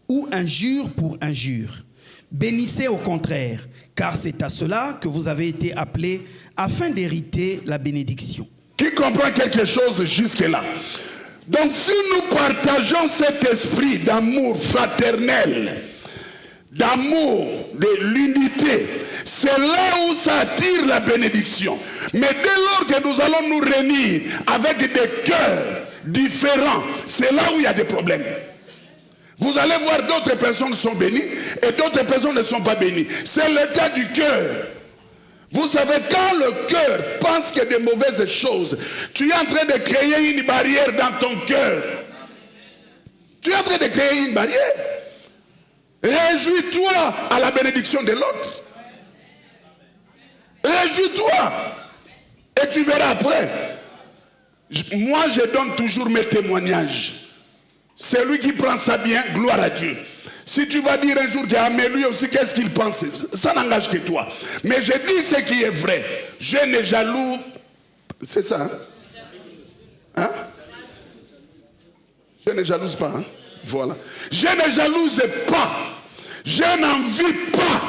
[SPEAKER 1] ou injure pour injure. Bénissez au contraire, car c'est à cela que vous avez été appelés, afin d'hériter la bénédiction.
[SPEAKER 4] Qui comprend quelque chose jusque-là? Donc si nous partageons cet esprit d'amour fraternel, d'amour, de l'unité, c'est là où ça attire la bénédiction. Mais dès lors que nous allons nous réunir avec des cœurs différents, c'est là où il y a des problèmes. Vous allez voir d'autres personnes sont bénies et d'autres personnes ne sont pas bénies. C'est le cas du cœur. Vous savez, quand le cœur pense que de mauvaises choses, tu es en train de créer une barrière dans ton cœur. Tu es en train de créer une barrière. Réjouis-toi à la bénédiction de l'autre. Réjouis-toi. Et tu verras après. Moi, je donne toujours mes témoignages. C'est lui qui prend ça bien, gloire à Dieu. Si tu vas dire un jour, mais lui aussi, qu'est-ce qu'il pense? Ça n'engage que toi. Mais je dis ce qui est vrai. Je ne jalouse. C'est ça, hein? Hein? Je ne jalouse pas, hein? Voilà. Je ne jalouse pas. Je n'envie pas.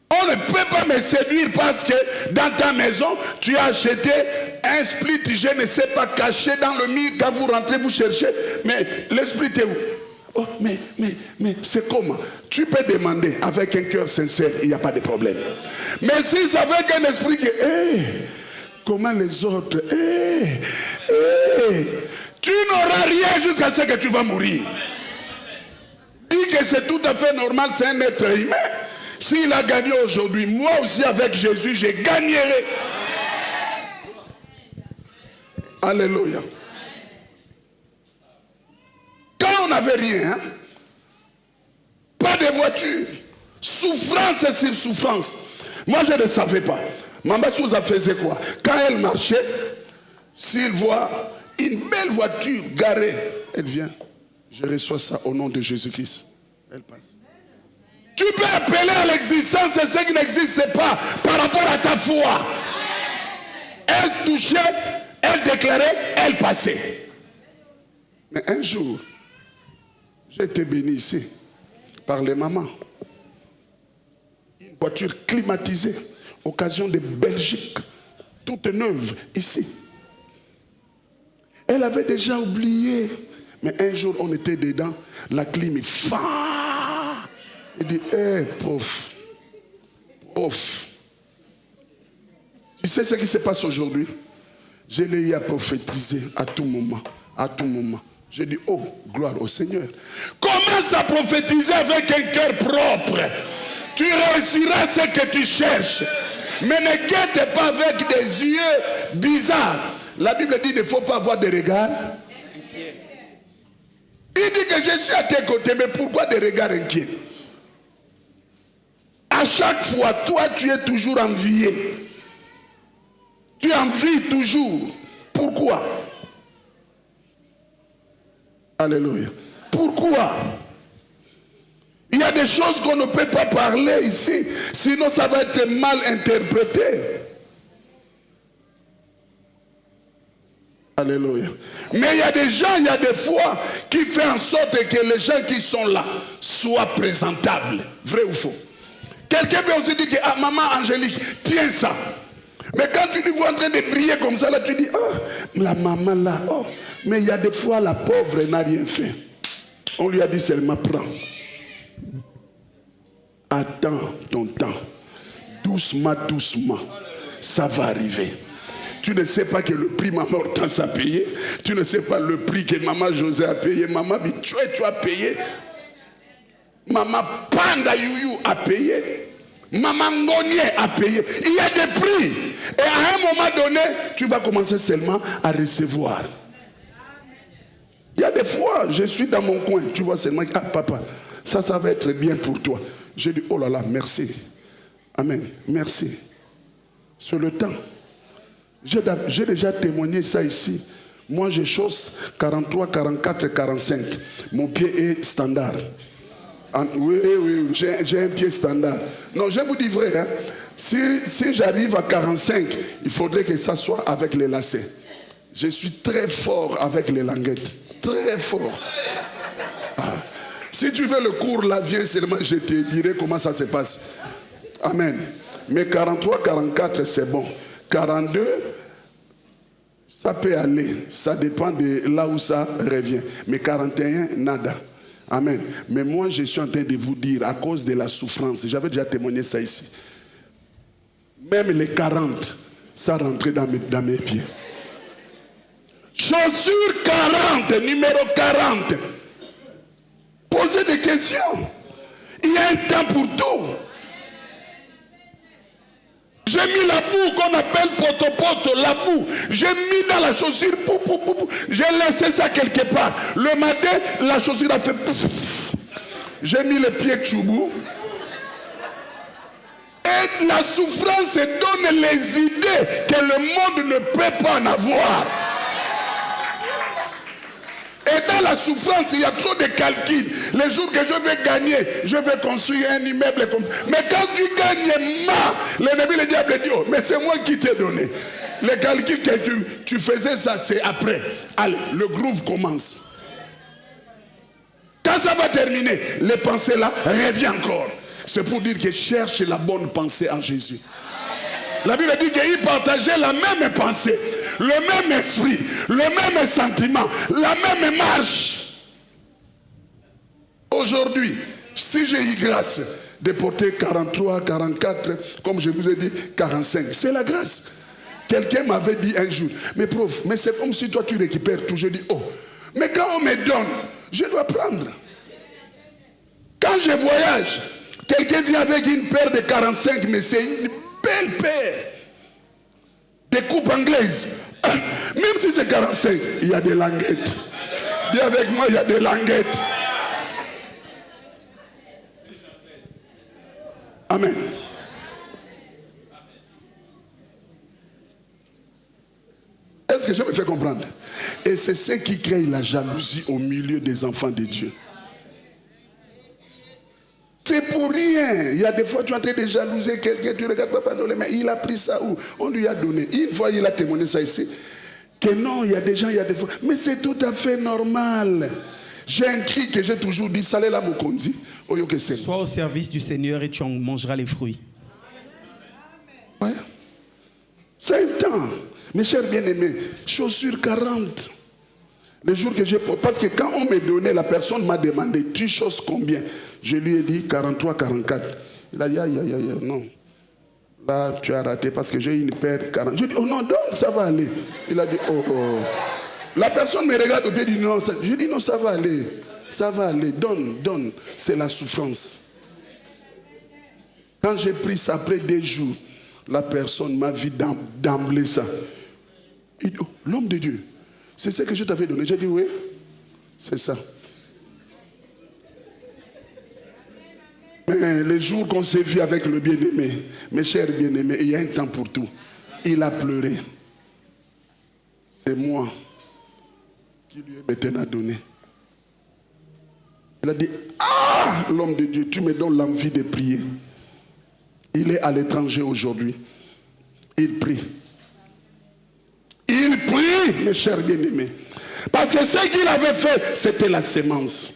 [SPEAKER 4] On ne peut pas me séduire parce que dans ta maison, tu as acheté un split, je ne sais pas, caché dans le mur. Quand vous rentrez, vous cherchez. Mais l'esprit est où? Oh, mais c'est comment? Tu peux demander avec un cœur sincère, il n'y a pas de problème. Mais si c'est avec un esprit qui comment les autres, tu n'auras rien jusqu'à ce que tu vas mourir. Dis que c'est tout à fait normal, c'est un être humain. S'il a gagné aujourd'hui, moi aussi avec Jésus, je gagnerai. Alléluia. Quand on n'avait rien, hein, pas de voiture, souffrance sur souffrance. Moi, je ne savais pas. Maman Souza faisait quoi? Quand elle marchait, s'il voit une belle voiture garée, elle vient. Je reçois ça au nom de Jésus-Christ. Elle passe. Tu peux appeler à l'existence ce qui n'existe pas par rapport à ta foi. Elle touchait, elle déclarait, elle passait. Mais un jour, j'ai été béni ici par les mamans. Une voiture climatisée, occasion de Belgique, toute neuve ici. Elle avait déjà oublié. Mais un jour, on était dedans, la clim est fa. Il dit, pauvre. Tu sais ce qui se passe aujourd'hui? Je l'ai eu à prophétiser à tout moment. Je dis, oh, gloire au Seigneur. Commence à prophétiser avec un cœur propre. Tu réussiras ce que tu cherches. Mais ne guette pas avec des yeux bizarres. La Bible dit qu'il ne faut pas avoir de regards. Il dit que je suis à tes côtés, mais pourquoi des regards inquiets? À chaque fois, toi, tu es toujours envié. Tu envies toujours. Pourquoi? Alléluia. Pourquoi? Il y a des choses qu'on ne peut pas parler ici, sinon ça va être mal interprété. Alléluia. Mais il y a des gens, il y a des fois qui font en sorte que les gens qui sont là soient présentables. Vrai ou faux? Quelqu'un peut aussi dire que maman Angélique, tiens ça. Mais quand tu le vois en train de prier comme ça, là tu dis, oh, la maman là, oh. Mais il y a des fois la pauvre n'a rien fait. On lui a dit seulement prends. Attends ton temps. Doucement, ça va arriver. Tu ne sais pas que le prix maman Hortense a payé. Tu ne sais pas le prix que maman José a payé. Maman Bichoué, tu as payé. Maman Panda Youyou a payé. Maman Ngonier a payé. Il y a des prix. Et à un moment donné, tu vas commencer seulement à recevoir. Il y a des fois, je suis dans mon coin. Tu vois seulement, ah papa, ça va être bien pour toi. Je dis, oh là là, merci. Amen, merci. C'est le temps. J'ai déjà témoigné ça ici. Moi, je chausse 43, 44, 45. Mon pied est standard. Oui, j'ai un pied standard. Non, je vous dis vrai. Hein. Si j'arrive à 45, il faudrait que ça soit avec les lacets. Je suis très fort avec les languettes. Très fort. Ah. Si tu veux le cours là, viens seulement, je te dirai comment ça se passe. Amen. Mais 43, 44, c'est bon. 42, ça peut aller. Ça dépend de là où ça revient. Mais 41, nada. Amen. Mais moi, je suis en train de vous dire, à cause de la souffrance, j'avais déjà témoigné ça ici. Même les 40, ça rentrait dans mes pieds. Chaussure 40, numéro 40. Posez des questions. Il y a un temps pour tout. J'ai mis la boue qu'on appelle potopoto, la boue. J'ai mis dans la chaussure, j'ai laissé ça quelque part. Le matin, la chaussure a fait pouf. J'ai mis le pied choubou. Et la souffrance donne les idées que le monde ne peut pas en avoir. Et dans la souffrance, il y a trop de calculs. Les jours que je vais gagner, je vais construire un immeuble comme ça. Mais quand tu gagnes l'ennemi, le diable dit, oh, mais c'est moi qui t'ai donné. Les calculs que tu faisais, ça c'est après. Allez, le groove commence. Quand ça va terminer, les pensées là reviennent encore. C'est pour dire que cherche la bonne pensée en Jésus. La Bible dit qu'ils partageaient la même pensée, le même esprit, le même sentiment, la même marche. Aujourd'hui, si j'ai eu grâce de porter 43, 44, comme je vous ai dit, 45, c'est la grâce. Quelqu'un m'avait dit un jour, mais prof, mais c'est comme si toi tu récupères tout. Je dis, oh, mais quand on me donne, je dois prendre. Quand je voyage, quelqu'un vient avec une paire de 45, mais c'est une belle paire. Des coupes anglaises. Même si c'est 45, il y a des languettes. Dis avec moi, il y a des languettes. Amen. Est-ce que je me fais comprendre? Et c'est ce qui crée la jalousie au milieu des enfants de Dieu. C'est pour rien. Il y a des fois tu es en train de jalouser quelqu'un, tu regardes Papa Noël, mais il a pris ça où? On lui a donné. Une fois il a témoigné ça ici. Que non, il y a des gens, il y a des fois. Mais c'est tout à fait normal. J'ai un cri que j'ai toujours dit, Salé la Mokondi.
[SPEAKER 1] Sois au service du Seigneur et tu en mangeras les fruits.
[SPEAKER 4] Ouais. C'est un temps. Mes chers bien-aimés, chaussures 40. Les jours que j'ai... Parce que quand on m'a donné, la personne m'a demandé, tu choses combien? Je lui ai dit 43, 44. Il a dit, non. Là, tu as raté parce que j'ai une paire 40. Je dis, oh non, donne, ça va aller. Il a dit, oh. La personne me regarde au pied et dit, non. Je dis, non, ça va aller. Ça va aller, donne. C'est la souffrance. Quand j'ai pris ça après des jours, la personne m'a vu d'emblée ça. Il dit, oh, l'homme de Dieu, c'est ce que je t'avais donné. J'ai dit, oui, c'est ça. Mais les jours qu'on s'est vu avec le bien-aimé, mes chers bien-aimés, il y a un temps pour tout. Il a pleuré. C'est moi qui lui ai maintenant donné. Il a dit, ah, l'homme de Dieu, tu me donnes l'envie de prier. Il est à l'étranger aujourd'hui. Il prie. Il prie, mes chers bien-aimés. Parce que ce qu'il avait fait, c'était la sémence.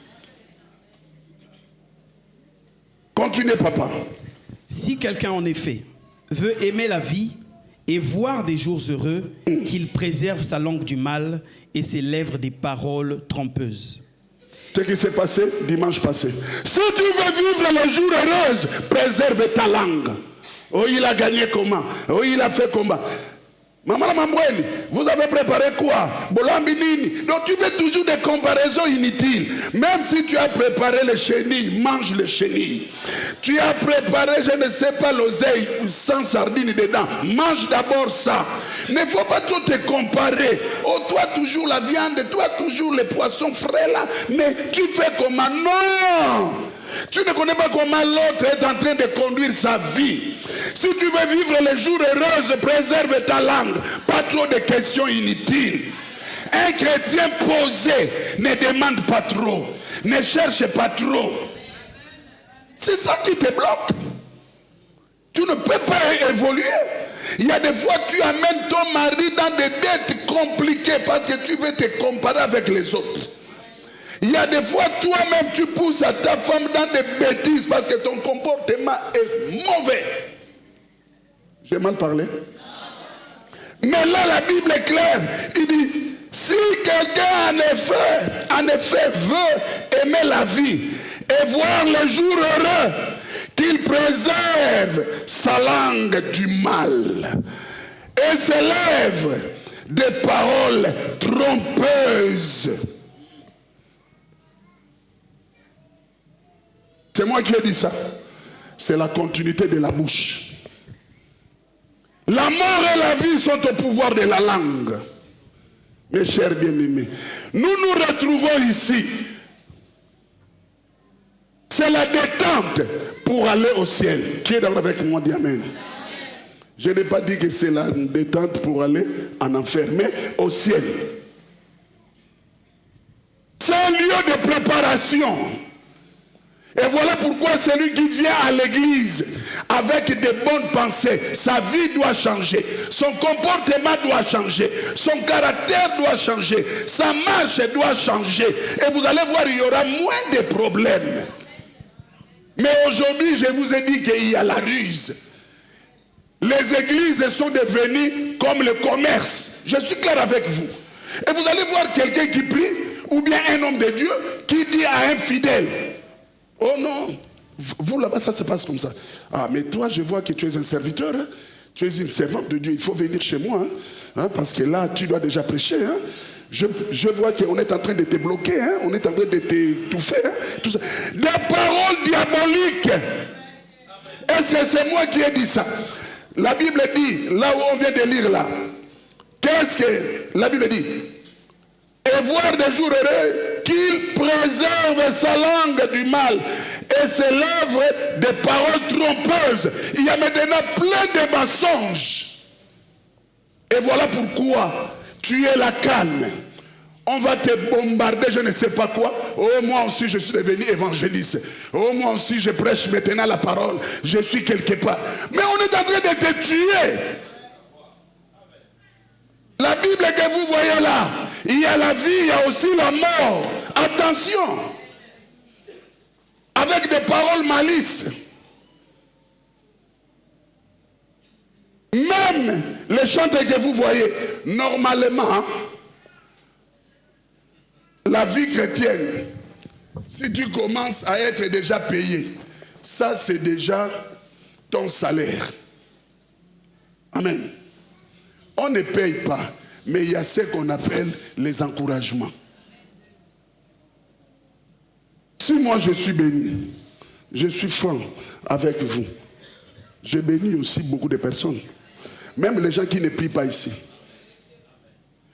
[SPEAKER 4] Continuez, papa.
[SPEAKER 1] Si quelqu'un, en effet, veut aimer la vie et voir des jours heureux, qu'il préserve sa langue du mal et ses lèvres des paroles trompeuses.
[SPEAKER 4] Ce qui s'est passé dimanche passé. Si tu veux vivre les jours heureux, préserve ta langue. Oh, il a gagné comment? Oh, il a fait comment? Maman Mamboueli, vous avez préparé quoi? Bolambi Nini. Donc tu fais toujours des comparaisons inutiles. Même si tu as préparé les chenilles, mange les chenilles. Tu as préparé, je ne sais pas, l'oseille sans sardines dedans. Mange d'abord ça. Il ne faut pas trop te comparer. Oh, toi toujours la viande, toi toujours les poissons frais là. Mais tu fais comment? Non! Tu ne connais pas comment l'autre est en train de conduire sa vie. Si tu veux vivre les jours heureux, préserve ta langue. Pas trop de questions inutiles. Un chrétien posé ne demande pas trop. Ne cherche pas trop. C'est ça qui te bloque. Tu ne peux pas évoluer. Il y a des fois, tu amènes ton mari dans des dettes compliquées parce que tu veux te comparer avec les autres. Il y a des fois, toi-même, tu pousses ta femme dans des bêtises parce que ton comportement est mauvais. J'ai mal parlé? Mais là, la Bible est claire. Il dit, si quelqu'un en effet veut aimer la vie et voir le jour heureux, qu'il préserve sa langue du mal et s'élève des paroles trompeuses. C'est moi qui ai dit ça. C'est la continuité de la bouche. La mort et la vie sont au pouvoir de la langue. Mes chers bien-aimés, nous nous retrouvons ici. C'est la détente pour aller au ciel. Qui est d'accord avec moi? Dis amen. Je n'ai pas dit que c'est la détente pour aller en enfer, mais au ciel. C'est un lieu de préparation. Et voilà pourquoi celui qui vient à l'église avec de bonnes pensées, sa vie doit changer, son comportement doit changer, son caractère doit changer, sa marche doit changer. Et vous allez voir, il y aura moins de problèmes. Mais aujourd'hui, je vous ai dit qu'il y a la ruse. Les églises sont devenues comme le commerce. Je suis clair avec vous. Et vous allez voir quelqu'un qui prie, ou bien un homme de Dieu, qui dit à un fidèle, oh non, vous là-bas, ça se passe comme ça. Ah, mais toi, je vois que tu es un serviteur, hein? Tu es une servante de Dieu, il faut venir chez moi, hein? Parce que là, tu dois déjà prêcher. Hein? Je vois qu'on est en train de te bloquer, hein? On est en train de t'étouffer. Hein? Tout ça. Des paroles diaboliques. Est-ce que c'est moi qui ai dit ça? La Bible dit, là où on vient de lire là, qu'est-ce que la Bible dit? Et voir des jours heureux, qu'il préserve sa langue du mal et s'élève des paroles trompeuses. Il y a maintenant plein de mensonges. Et voilà pourquoi tu es la calme. On va te bombarder, je ne sais pas quoi. Oh, moi aussi, je suis devenu évangéliste. Oh, moi aussi, je prêche maintenant la parole. Je suis quelque part. Mais on est en train de te tuer. La Bible que vous voyez là, il y a la vie, il y a aussi la mort. Attention. Avec des paroles malices. Même les chantres que vous voyez, normalement, la vie chrétienne, si tu commences à être déjà payé, ça c'est déjà ton salaire. Amen. On ne paye pas, mais il y a ce qu'on appelle les encouragements. Si moi je suis béni, je suis franc avec vous, je bénis aussi beaucoup de personnes. Même les gens qui ne prient pas ici.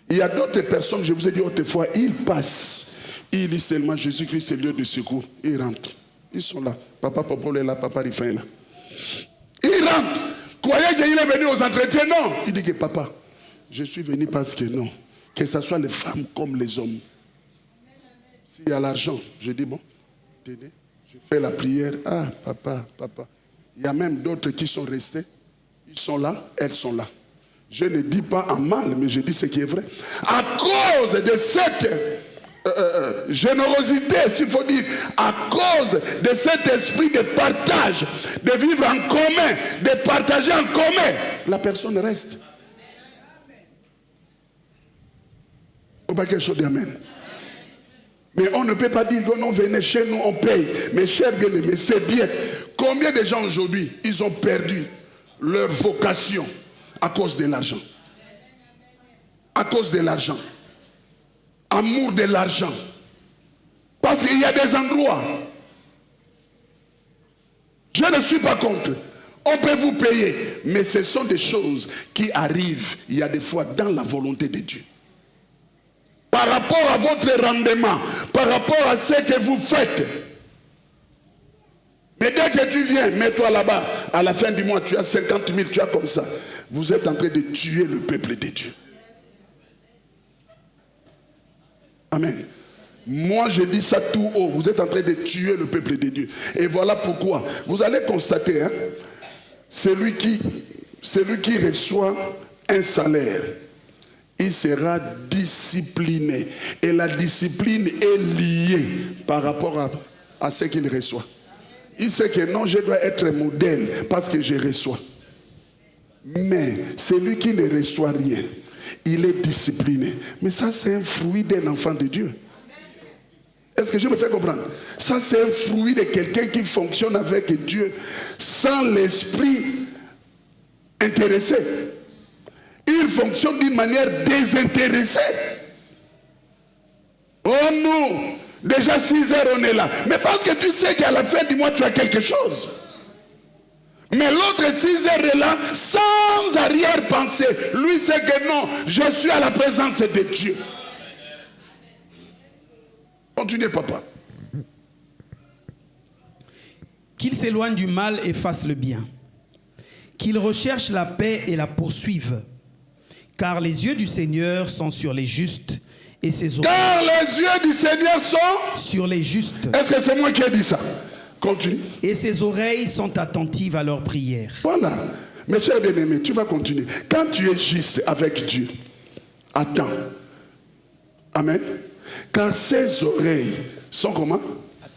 [SPEAKER 4] Il y a d'autres personnes, je vous ai dit autrefois, ils passent. Ils disent seulement Jésus-Christ, c'est le lieu de secours. Ils rentrent. Ils sont là. Papa Popol est là, Papa Rifin est là. Ils rentrent. Croyez qu'il est venu aux entretiens? Non. Il dit que papa, je suis venu parce que non. Que ce soit les femmes comme les hommes. S'il y a l'argent, je dis bon, tenez, je fais la prière. Ah, papa. Il y a même d'autres qui sont restés. Ils sont là, elles sont là. Je ne dis pas en mal, mais je dis ce qui est vrai. À cause de cette générosité, s'il faut dire, à cause de cet esprit de partage, de vivre en commun, de partager en commun, la personne reste. Il faut pas quelque chose d'amen. Mais on ne peut pas dire que non, venez chez nous, on paye. Mes chers bien-aimés, c'est bien. Combien de gens aujourd'hui, ils ont perdu leur vocation à cause de l'argent? À cause de l'argent. Amour de l'argent. Parce qu'il y a des endroits. Je ne suis pas contre. On peut vous payer. Mais ce sont des choses qui arrivent, il y a des fois, dans la volonté de Dieu. Par rapport à votre rendement, par rapport à ce que vous faites. Mais dès que tu viens, mets-toi là-bas, à la fin du mois, tu as 50 000, tu as comme ça. Vous êtes en train de tuer le peuple de Dieu. Amen. Moi, je dis ça tout haut. Vous êtes en train de tuer le peuple de Dieu. Et voilà pourquoi. Vous allez constater, hein, celui qui reçoit un salaire, il sera discipliné. Et la discipline est liée par rapport à ce qu'il reçoit. Il sait que non, je dois être modèle parce que je reçois. Mais celui qui ne reçoit rien, il est discipliné. Mais ça, c'est un fruit d'un enfant de Dieu. Est-ce que je me fais comprendre? Ça, c'est un fruit de quelqu'un qui fonctionne avec Dieu sans l'esprit intéressé. Il fonctionne d'une manière désintéressée. Oh nous, déjà 6 heures on est là. Mais parce que tu sais qu'à la fin du mois tu as quelque chose. Mais l'autre 6 heures est là sans arrière-pensée. Lui sait que non, je suis à la présence de Dieu. Continuez papa.
[SPEAKER 1] Qu'il s'éloigne du mal et fasse le bien. Qu'il recherche la paix et la poursuive. Car les yeux du Seigneur sont sur les justes et ses oreilles...
[SPEAKER 4] Car les yeux du Seigneur sont
[SPEAKER 1] sur les justes.
[SPEAKER 4] Est-ce que c'est moi qui ai dit ça? Continue.
[SPEAKER 1] Et ses oreilles sont attentives à leurs prières.
[SPEAKER 4] Voilà. Mes chers bien-aimés, tu vas continuer. Quand tu es juste avec Dieu, attends. Amen. Car ses oreilles sont comment?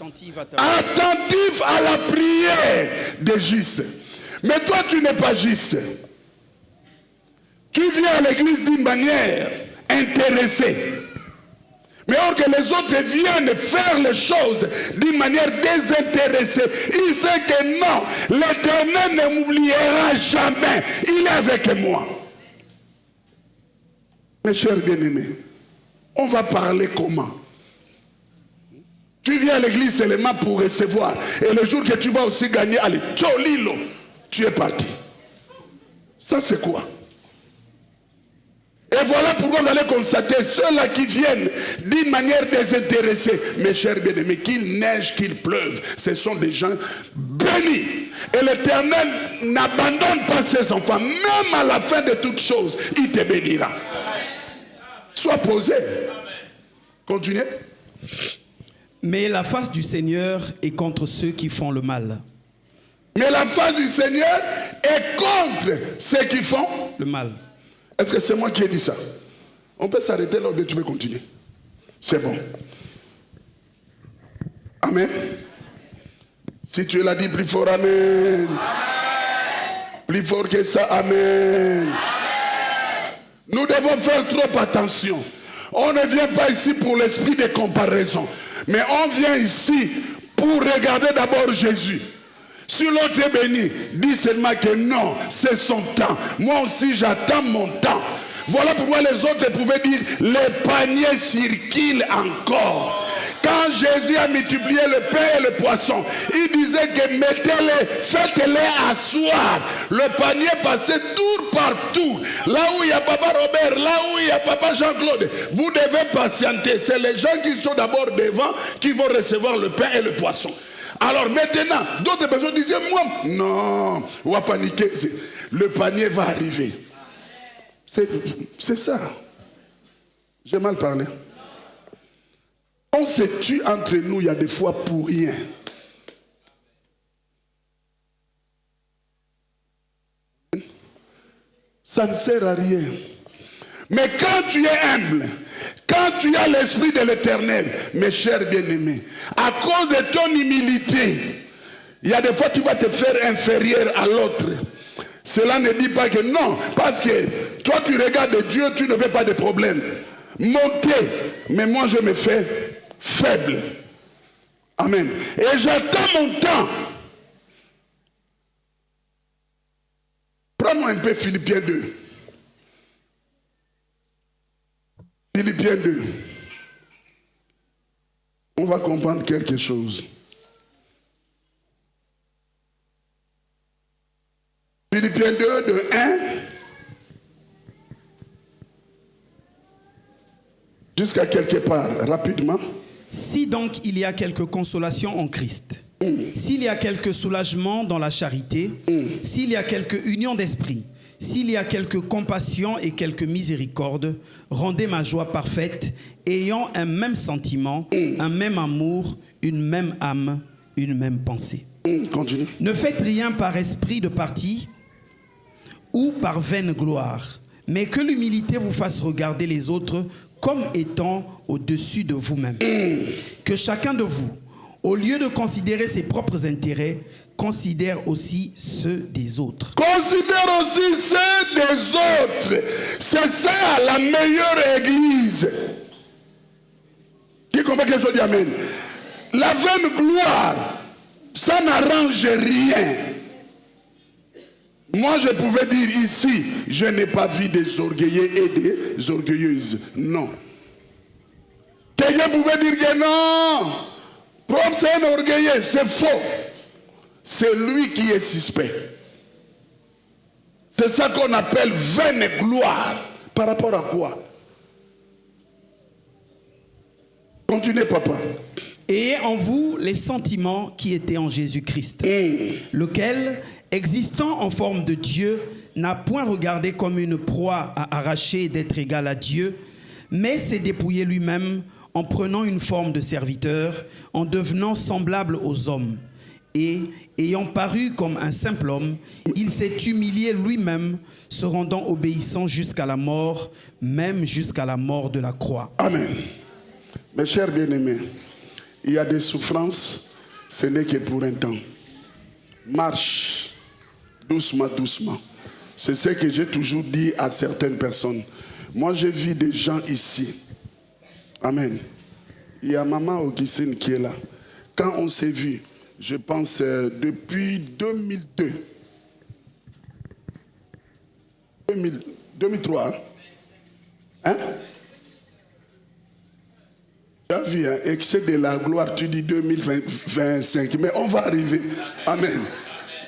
[SPEAKER 1] Attentives
[SPEAKER 4] à la prière des justes. Mais toi, tu n'es pas juste. Tu viens à l'église d'une manière intéressée. Mais or que les autres viennent faire les choses d'une manière désintéressée. Il sait que non, l'Éternel ne m'oubliera jamais. Il est avec moi. Mes chers bien-aimés, on va parler comment? Tu viens à l'église seulement pour recevoir. Et le jour que tu vas aussi gagner, allez, tcholilo, tu es parti. Ça c'est quoi? Et voilà pourquoi vous allez constater ceux-là qui viennent d'une manière désintéressée. Mes chers bien-aimés, qu'il neige, qu'il pleuve, ce sont des gens bénis. Et l'Éternel n'abandonne pas ses enfants. Même à la fin de toutes choses, il te bénira. Sois posé. Continuez.
[SPEAKER 1] Mais la face du Seigneur est contre ceux qui font le mal.
[SPEAKER 4] Mais la face du Seigneur est contre ceux qui font
[SPEAKER 1] le mal.
[SPEAKER 4] Est-ce que c'est moi qui ai dit ça? On peut s'arrêter là ou bien tu veux continuer? C'est bon. Amen. Si tu l'as dit plus fort, amen. Plus fort que ça, amen. Nous devons faire trop attention. On ne vient pas ici pour l'esprit de comparaison. Mais on vient ici pour regarder d'abord Jésus. Si l'autre est béni, dis seulement que non, c'est son temps. Moi aussi, j'attends mon temps. Voilà pourquoi les autres pouvaient dire, les paniers circulent encore. Quand Jésus a multiplié le pain et le poisson, il disait que mettez-les, faites-les asseoir. Le panier passait tour par tour. Là où il y a Papa Robert, là où il y a Papa Jean-Claude, vous devez patienter. C'est les gens qui sont d'abord devant qui vont recevoir le pain et le poisson. Alors maintenant, d'autres personnes disaient, moi, non, on va paniquer, le panier va arriver. C'est ça. J'ai mal parlé. On se tue entre nous, il y a des fois pour rien. Ça ne sert à rien. Mais quand tu es humble, quand tu as l'esprit de l'Éternel, mes chers bien-aimés, à cause de ton humilité, il y a des fois tu vas te faire inférieur à l'autre. Cela ne dit pas que non, parce que toi tu regardes Dieu, tu ne veux pas de problème. Monter, mais moi je me fais faible. Amen. Et j'attends mon temps. Prends-moi un peu Philippiens 2. Philippiens 2. On va comprendre quelque chose. Philippiens 2, de 1 jusqu'à quelque part, rapidement.
[SPEAKER 1] Si donc il y a quelque consolation en Christ, s'il y a quelque soulagement dans la charité, s'il y a quelque union d'esprit, s'il y a quelque compassion et quelque miséricorde, rendez ma joie parfaite, ayant un même sentiment, un même amour, une même âme, une même pensée.
[SPEAKER 4] Continue.
[SPEAKER 1] Ne faites rien par esprit de parti ou par vaine gloire, mais que l'humilité vous fasse regarder les autres comme étant au-dessus de vous-même. Que chacun de vous, au lieu de considérer ses propres intérêts, considère aussi ceux des autres.
[SPEAKER 4] Considère aussi ceux des autres. C'est ça la meilleure église. Qui comprend quelque chose? Dit amen. La vaine gloire, ça n'arrange rien. Moi, je pouvais dire ici, je n'ai pas vu des orgueilleux et des orgueilleuses. Non. Quelqu'un pouvait dire que non, prof, c'est un orgueilleux. C'est faux. C'est lui qui est suspect. C'est ça qu'on appelle vaine gloire. Par rapport à quoi? Continuez, papa.
[SPEAKER 1] Ayez en vous les sentiments qui étaient en Jésus-Christ, lequel, existant en forme de Dieu, n'a point regardé comme une proie à arracher d'être égal à Dieu, mais s'est dépouillé lui-même en prenant une forme de serviteur, en devenant semblable aux hommes. Et, ayant paru comme un simple homme, il s'est humilié lui-même, se rendant obéissant jusqu'à la mort, même jusqu'à la mort de la croix.
[SPEAKER 4] Amen. Mes chers bien-aimés, il y a des souffrances, ce n'est que pour un temps. Marche doucement, doucement. C'est ce que j'ai toujours dit à certaines personnes. Moi, j'ai vu des gens ici. Amen. Il y a Maman Augustine qui est là. Quand on s'est vu, je pense depuis 2002. 2003. Hein? Tu as vu, hein? Excès de la gloire, tu dis 2025. Mais on va arriver. Amen.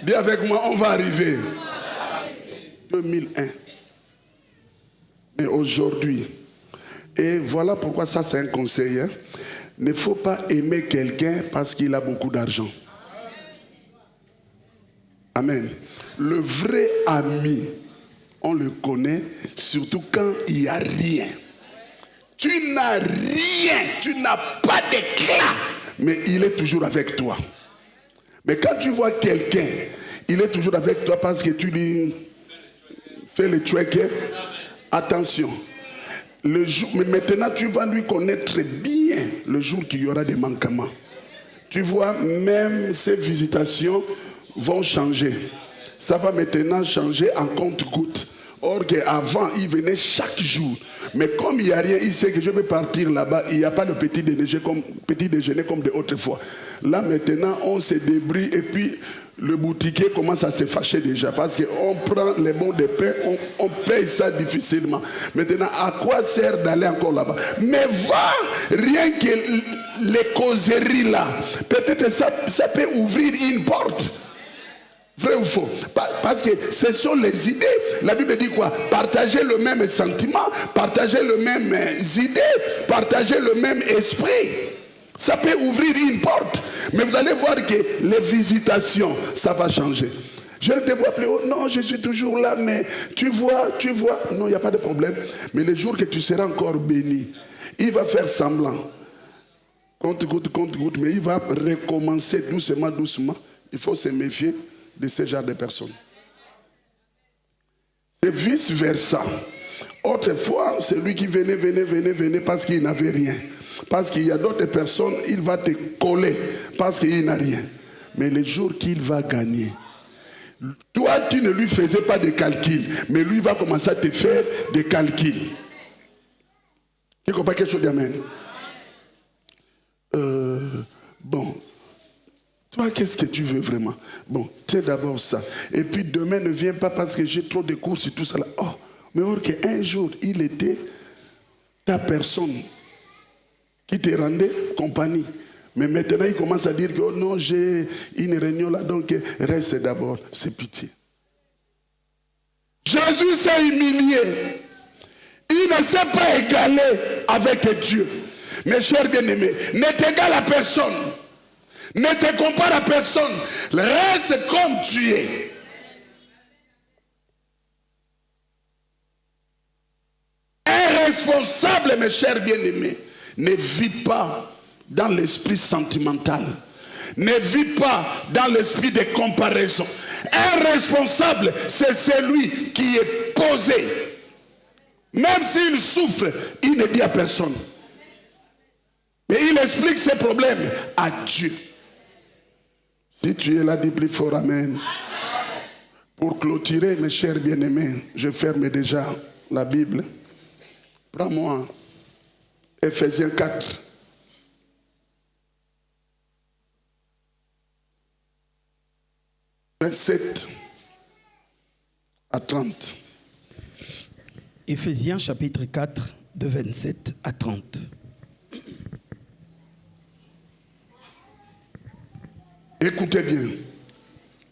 [SPEAKER 4] Dis avec moi, on va arriver. 2001. Mais aujourd'hui, et voilà pourquoi ça c'est un conseil. Hein? Il ne faut pas aimer quelqu'un parce qu'il a beaucoup d'argent. Amen. Le vrai ami, on le connaît, surtout quand il n'y a rien. Tu n'as rien, tu n'as pas d'éclat, mais il est toujours avec toi. Mais quand tu vois quelqu'un, il est toujours avec toi parce que tu lui fais le truc. Attention. Le jour, mais maintenant, tu vas lui connaître bien le jour qu'il y aura des manquements. Tu vois, même ces visitations vont changer. Ça va maintenant changer en compte-gouttes. Or qu'avant, il venait chaque jour. Mais comme il n'y a rien, il sait que je vais partir là-bas. Il n'y a pas de petit déjeuner comme de autres fois. Là, maintenant, on se débrouille et puis le boutiquier commence à se fâcher déjà. Parce qu'on prend les bons de pain, on paye ça difficilement. Maintenant, à quoi sert d'aller encore là-bas? Mais va, rien que les causeries là, peut-être ça peut ouvrir une porte. Vrai ou faux? Parce que ce sont les idées. La Bible dit quoi? Partagez le même sentiment, partagez les mêmes idées, partagez le même esprit. Ça peut ouvrir une porte. Mais vous allez voir que les visitations, ça va changer. Je ne te vois plus. Oh non, je suis toujours là, mais tu vois. Non, il n'y a pas de problème. Mais le jour que tu seras encore béni, il va faire semblant. Compte-goutte, mais il va recommencer doucement. Il faut se méfier de ce genre de personnes. C'est vice-versa. Autrefois, c'est lui qui venait parce qu'il n'avait rien. Parce qu'il y a d'autres personnes, il va te coller parce qu'il n'a rien. Mais le jour qu'il va gagner, toi, tu ne lui faisais pas de calcul, mais lui va commencer à te faire des calculs. Tu comprends quelque chose d'amen? Bon. Toi, qu'est-ce que tu veux vraiment? Bon, tiens d'abord ça. Et puis demain ne viens pas parce que j'ai trop de courses et tout ça là. Oh, mais or qu'un jour, il était ta personne qui te rendait compagnie. Mais maintenant, il commence à dire que oh non, j'ai une réunion là, donc reste d'abord. C'est pitié. Jésus s'est humilié. Il ne s'est pas égalé avec Dieu. Mes chers bien-aimés, ne t'égale à personne. Ne te compare à personne. Reste comme tu es. Un responsable, mes chers bien-aimés, ne vit pas dans l'esprit sentimental. ne vit pas dans l'esprit de comparaison. Un responsable, c'est celui qui est posé. Même s'il souffre, il ne dit à personne. Mais il explique ses problèmes à Dieu. Si tu es là, dis plus fort amen. Pour clôturer, mes chers bien-aimés, je ferme déjà la Bible. Prends-moi Ephésiens 4. « 27 à 30.
[SPEAKER 1] Éphésiens chapitre 4, de 27 à 30.
[SPEAKER 4] Écoutez bien.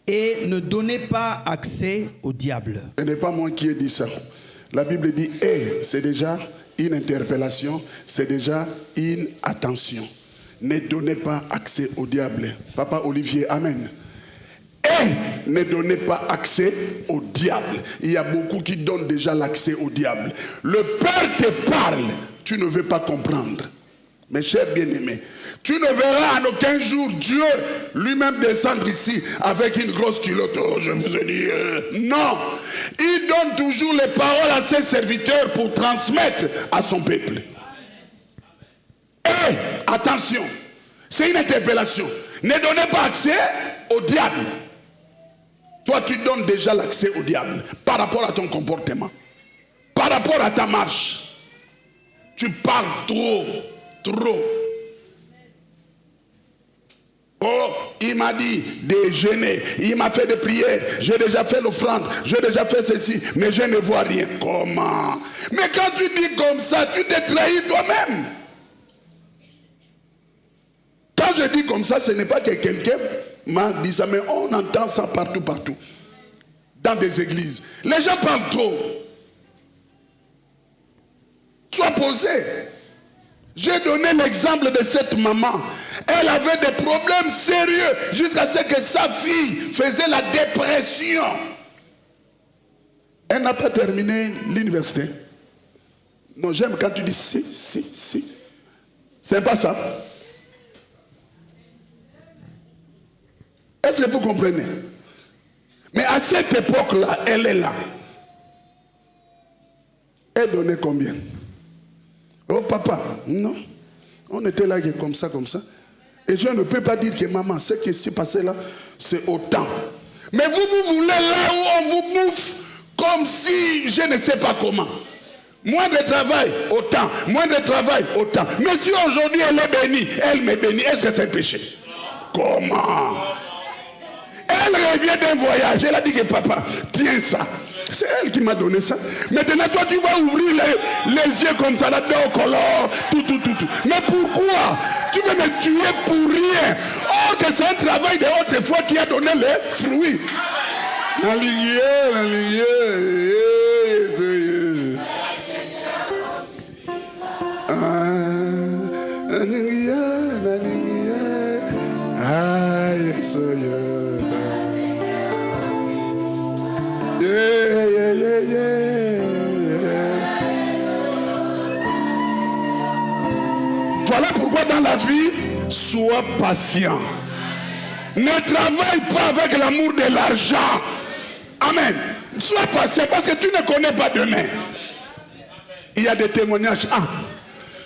[SPEAKER 1] Et ne donnez pas accès au diable.
[SPEAKER 4] Ce n'est pas moi qui ai dit ça. La Bible dit « et », c'est déjà une interpellation, c'est déjà une attention. Ne donnez pas accès au diable. Papa Olivier, amen. Et ne donnez pas accès au diable. Il y a beaucoup qui donnent déjà l'accès au diable. Le Père te parle, tu ne veux pas comprendre. Mes chers bien-aimés, tu ne verras en aucun jour Dieu lui-même descendre ici avec une grosse culotte. Oh, je vous ai dit, non. Il donne toujours les paroles à ses serviteurs pour transmettre à son peuple. Et attention, c'est une interpellation. Ne donnez pas accès au diable. Toi, tu donnes déjà l'accès au diable par rapport à ton comportement, par rapport à ta marche. Tu parles trop. Oh, il m'a dit de jeûner, il m'a fait des prières, j'ai déjà fait l'offrande, j'ai déjà fait ceci, mais je ne vois rien. Comment? Mais quand tu dis comme ça, tu te trahis toi-même. Quand je dis comme ça, ce n'est pas que quelqu'un m'a dit ça, mais on entend ça partout. Dans des églises. Les gens parlent trop. Sois posé. J'ai donné l'exemple de cette maman. Elle avait des problèmes sérieux jusqu'à ce que sa fille faisait la dépression. Elle n'a pas terminé l'université. Non, j'aime quand tu dis si. C'est pas ça. Est-ce que vous comprenez? Mais à cette époque-là, elle est là. Elle donnait combien? Oh papa, non. On était là comme ça. Et je ne peux pas dire que maman, ce qui s'est passé là, c'est autant. Mais vous voulez là où on vous bouffe comme si je ne sais pas comment. Moins de travail, autant. Moins de travail, autant. Mais si aujourd'hui elle est bénie, elle me bénit, est-ce que c'est péché? Comment? Elle revient d'un voyage, elle a dit que papa, tiens ça. C'est elle qui m'a donné ça. Maintenant, toi, tu vas ouvrir les yeux comme ça, là, au color, tout. Mais pourquoi? Tu veux me tuer pour rien. Or que c'est un travail de haute foi qui a donné les fruits. La lumière. Voilà pourquoi dans la vie, sois patient. Ne travaille pas avec l'amour de l'argent. Amen. Sois patient parce que tu ne connais pas demain. Il y a des témoignages.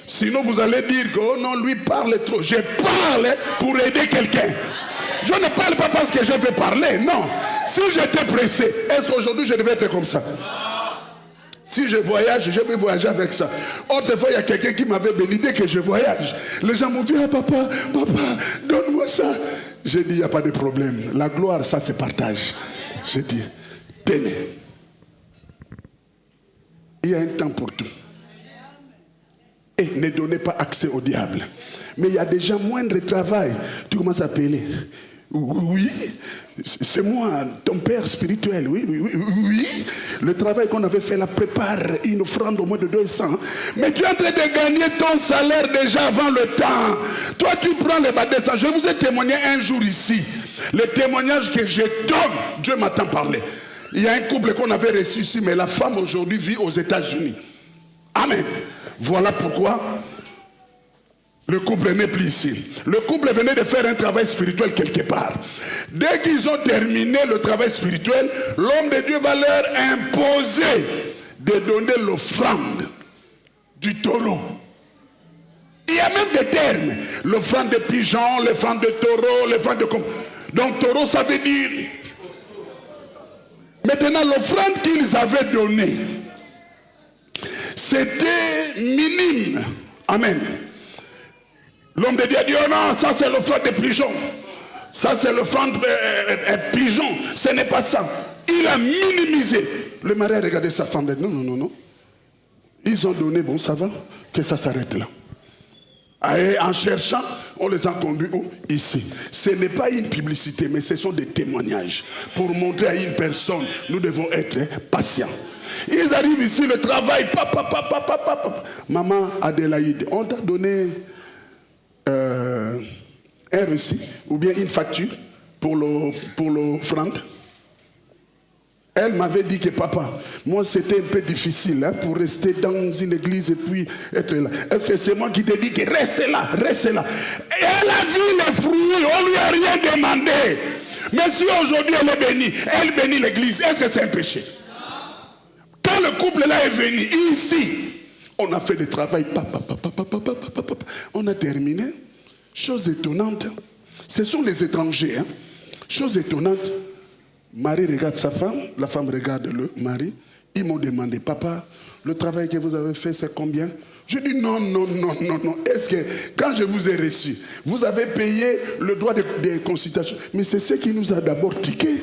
[SPEAKER 4] Sinon vous allez dire que oh non, lui parle trop. Je parle pour aider quelqu'un. Je ne parle pas parce que je veux parler, non. Si j'étais pressé, est-ce qu'aujourd'hui je devais être comme ça? Si je voyage, je vais voyager avec ça. Autrefois, il y a quelqu'un qui m'avait béni dès que je voyage. Les gens m'ont dit, papa, donne-moi ça. J'ai dit, il n'y a pas de problème. La gloire, ça se partage. J'ai dit, tenez. Il y a un temps pour tout. Et ne donnez pas accès au diable. Mais il y a déjà moindre travail. Tu commences à appeler. Oui, c'est moi, ton père spirituel. Oui. Le travail qu'on avait fait là prépare une offrande au moins de 200. Mais tu es en train de gagner ton salaire déjà avant le temps. Toi, tu prends les bas de ça. Je vous ai témoigné un jour ici. Le témoignage que je donne, Dieu m'entend parler. Il y a un couple qu'on avait reçu ici, mais la femme aujourd'hui vit aux États-Unis. Amen. Voilà pourquoi Le couple n'est plus ici. Le couple venait de faire un travail spirituel quelque part. Dès qu'ils ont terminé le travail spirituel, l'homme de Dieu va leur imposer de donner l'offrande du taureau. Il y a même des termes. L'offrande de pigeon, l'offrande de taureau, l'offrande de... Donc taureau, ça veut dire... Maintenant, l'offrande qu'ils avaient donnée, c'était minime. Amen. L'homme de Dieu a dit, oh non, ça c'est l'offrande de pigeon. Ça c'est l'offrande pigeon. Ce n'est pas ça. Il a minimisé. Le mari a regardé sa femme. Non, non, non, non. Ils ont donné, bon, ça va, que ça s'arrête là. Et en cherchant, on les a conduits où? Ici. Ce n'est pas une publicité, mais ce sont des témoignages. Pour montrer à une personne, nous devons être patients. Ils arrivent ici, le travail, papa. Maman Adélaïde, on t'a donné un reçu ou bien une facture pour l'offrande. Elle m'avait dit que papa, moi c'était un peu difficile pour rester dans une église et puis être là. Est-ce que c'est moi qui t'ai dit que reste là, reste là? Et elle a vu les fruits, on lui a rien demandé. Mais si aujourd'hui elle est bénie, elle bénit l'église, est-ce que c'est un péché? Quand le couple là est venu ici, on a fait le travail, on a terminé. Chose étonnante, ce sont les étrangers. Hein? Chose étonnante, Marie regarde sa femme, la femme regarde le mari. Ils m'ont demandé, papa, le travail que vous avez fait, c'est combien? Je dis non. Est-ce que quand je vous ai reçu, vous avez payé le droit de consultation? Mais c'est ce qui nous a d'abord tiqué.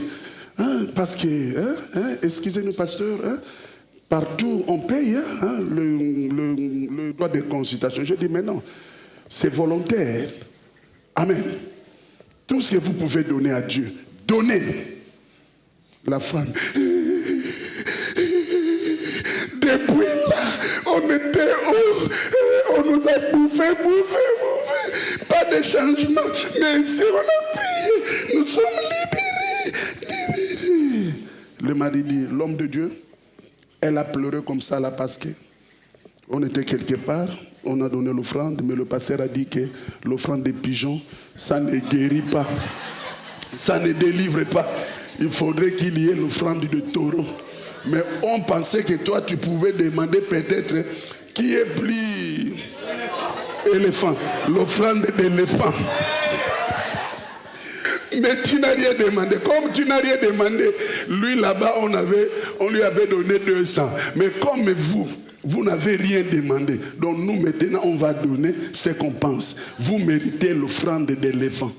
[SPEAKER 4] Hein? Parce que, excusez-nous pasteur, hein? Partout on paye le droit de consultation. Je dis mais non, c'est volontaire. Amen. Tout ce que vous pouvez donner à Dieu, donnez. La femme. Depuis là, on était où? On nous a bouffé. Pas de changement. Mais ici, on a prié. Nous sommes libérés. Le mari dit, l'homme de Dieu, elle a pleuré comme ça là parce que on était quelque part, on a donné l'offrande, mais le pasteur a dit que l'offrande des pigeons, ça ne guérit pas. Ça ne délivre pas. Il faudrait qu'il y ait l'offrande de taureau. Mais on pensait que toi, tu pouvais demander peut-être qui est plus éléphant. L'offrande d'éléphant. Mais tu n'as rien demandé. Comme tu n'as rien demandé, lui là-bas, on lui avait donné 200. Mais comme vous n'avez rien demandé. Donc nous maintenant, on va donner ce qu'on pense. Vous méritez l'offrande d'éléphant.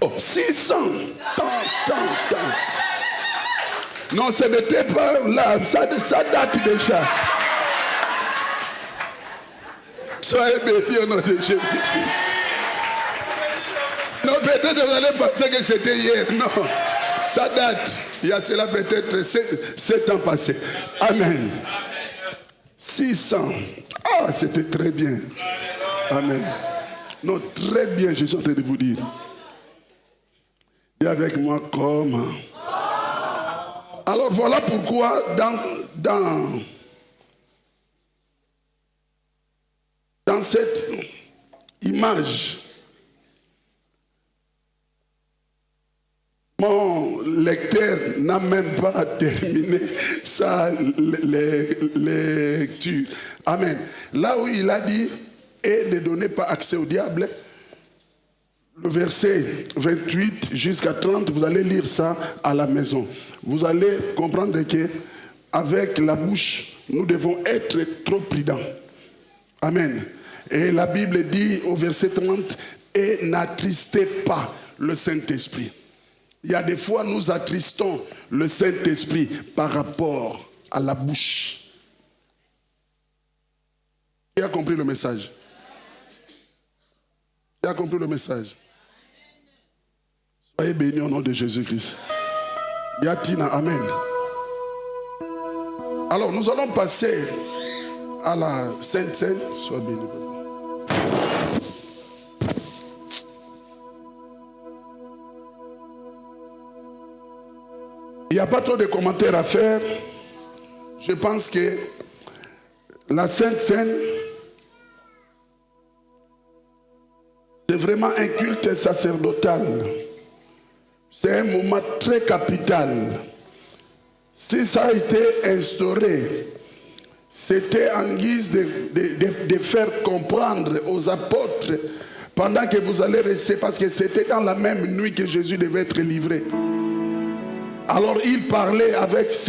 [SPEAKER 4] Oh, 600. Tant. Non, ce n'était pas là. Ça date déjà. Soyez bénis au nom de Jésus-Christ. Non, peut-être vous allez penser que c'était hier. Non, ça date. Il y a cela peut-être 7 ans passés. Amen. 600. Ah, c'était très bien. Amen. Non, très bien, je suis en train de vous dire. Et avec moi comme. Alors voilà pourquoi dans cette image, mon lecteur n'a même pas terminé sa lecture. Amen. Là où il a dit, et ne donnez pas accès au diable, le verset 28 jusqu'à 30, vous allez lire ça à la maison. Vous allez comprendre que avec la bouche, nous devons être trop prudents. Amen. Et la Bible dit au verset 30, et n'attristez pas le Saint-Esprit. Il y a des fois, nous attristons le Saint-Esprit par rapport à la bouche. Qui a compris le message? Qui a compris le message? Soyez bénis au nom de Jésus-Christ. Yatina, amen. Alors, nous allons passer à la Sainte Seine. Sois béni. Il n'y a pas trop de commentaires à faire. Je pense que la Sainte Seine, vraiment un culte sacerdotal. C'est un moment très capital. Si ça a été instauré, c'était en guise de faire comprendre aux apôtres pendant que vous allez rester, parce que c'était dans la même nuit que Jésus devait être livré. Alors il parlait avec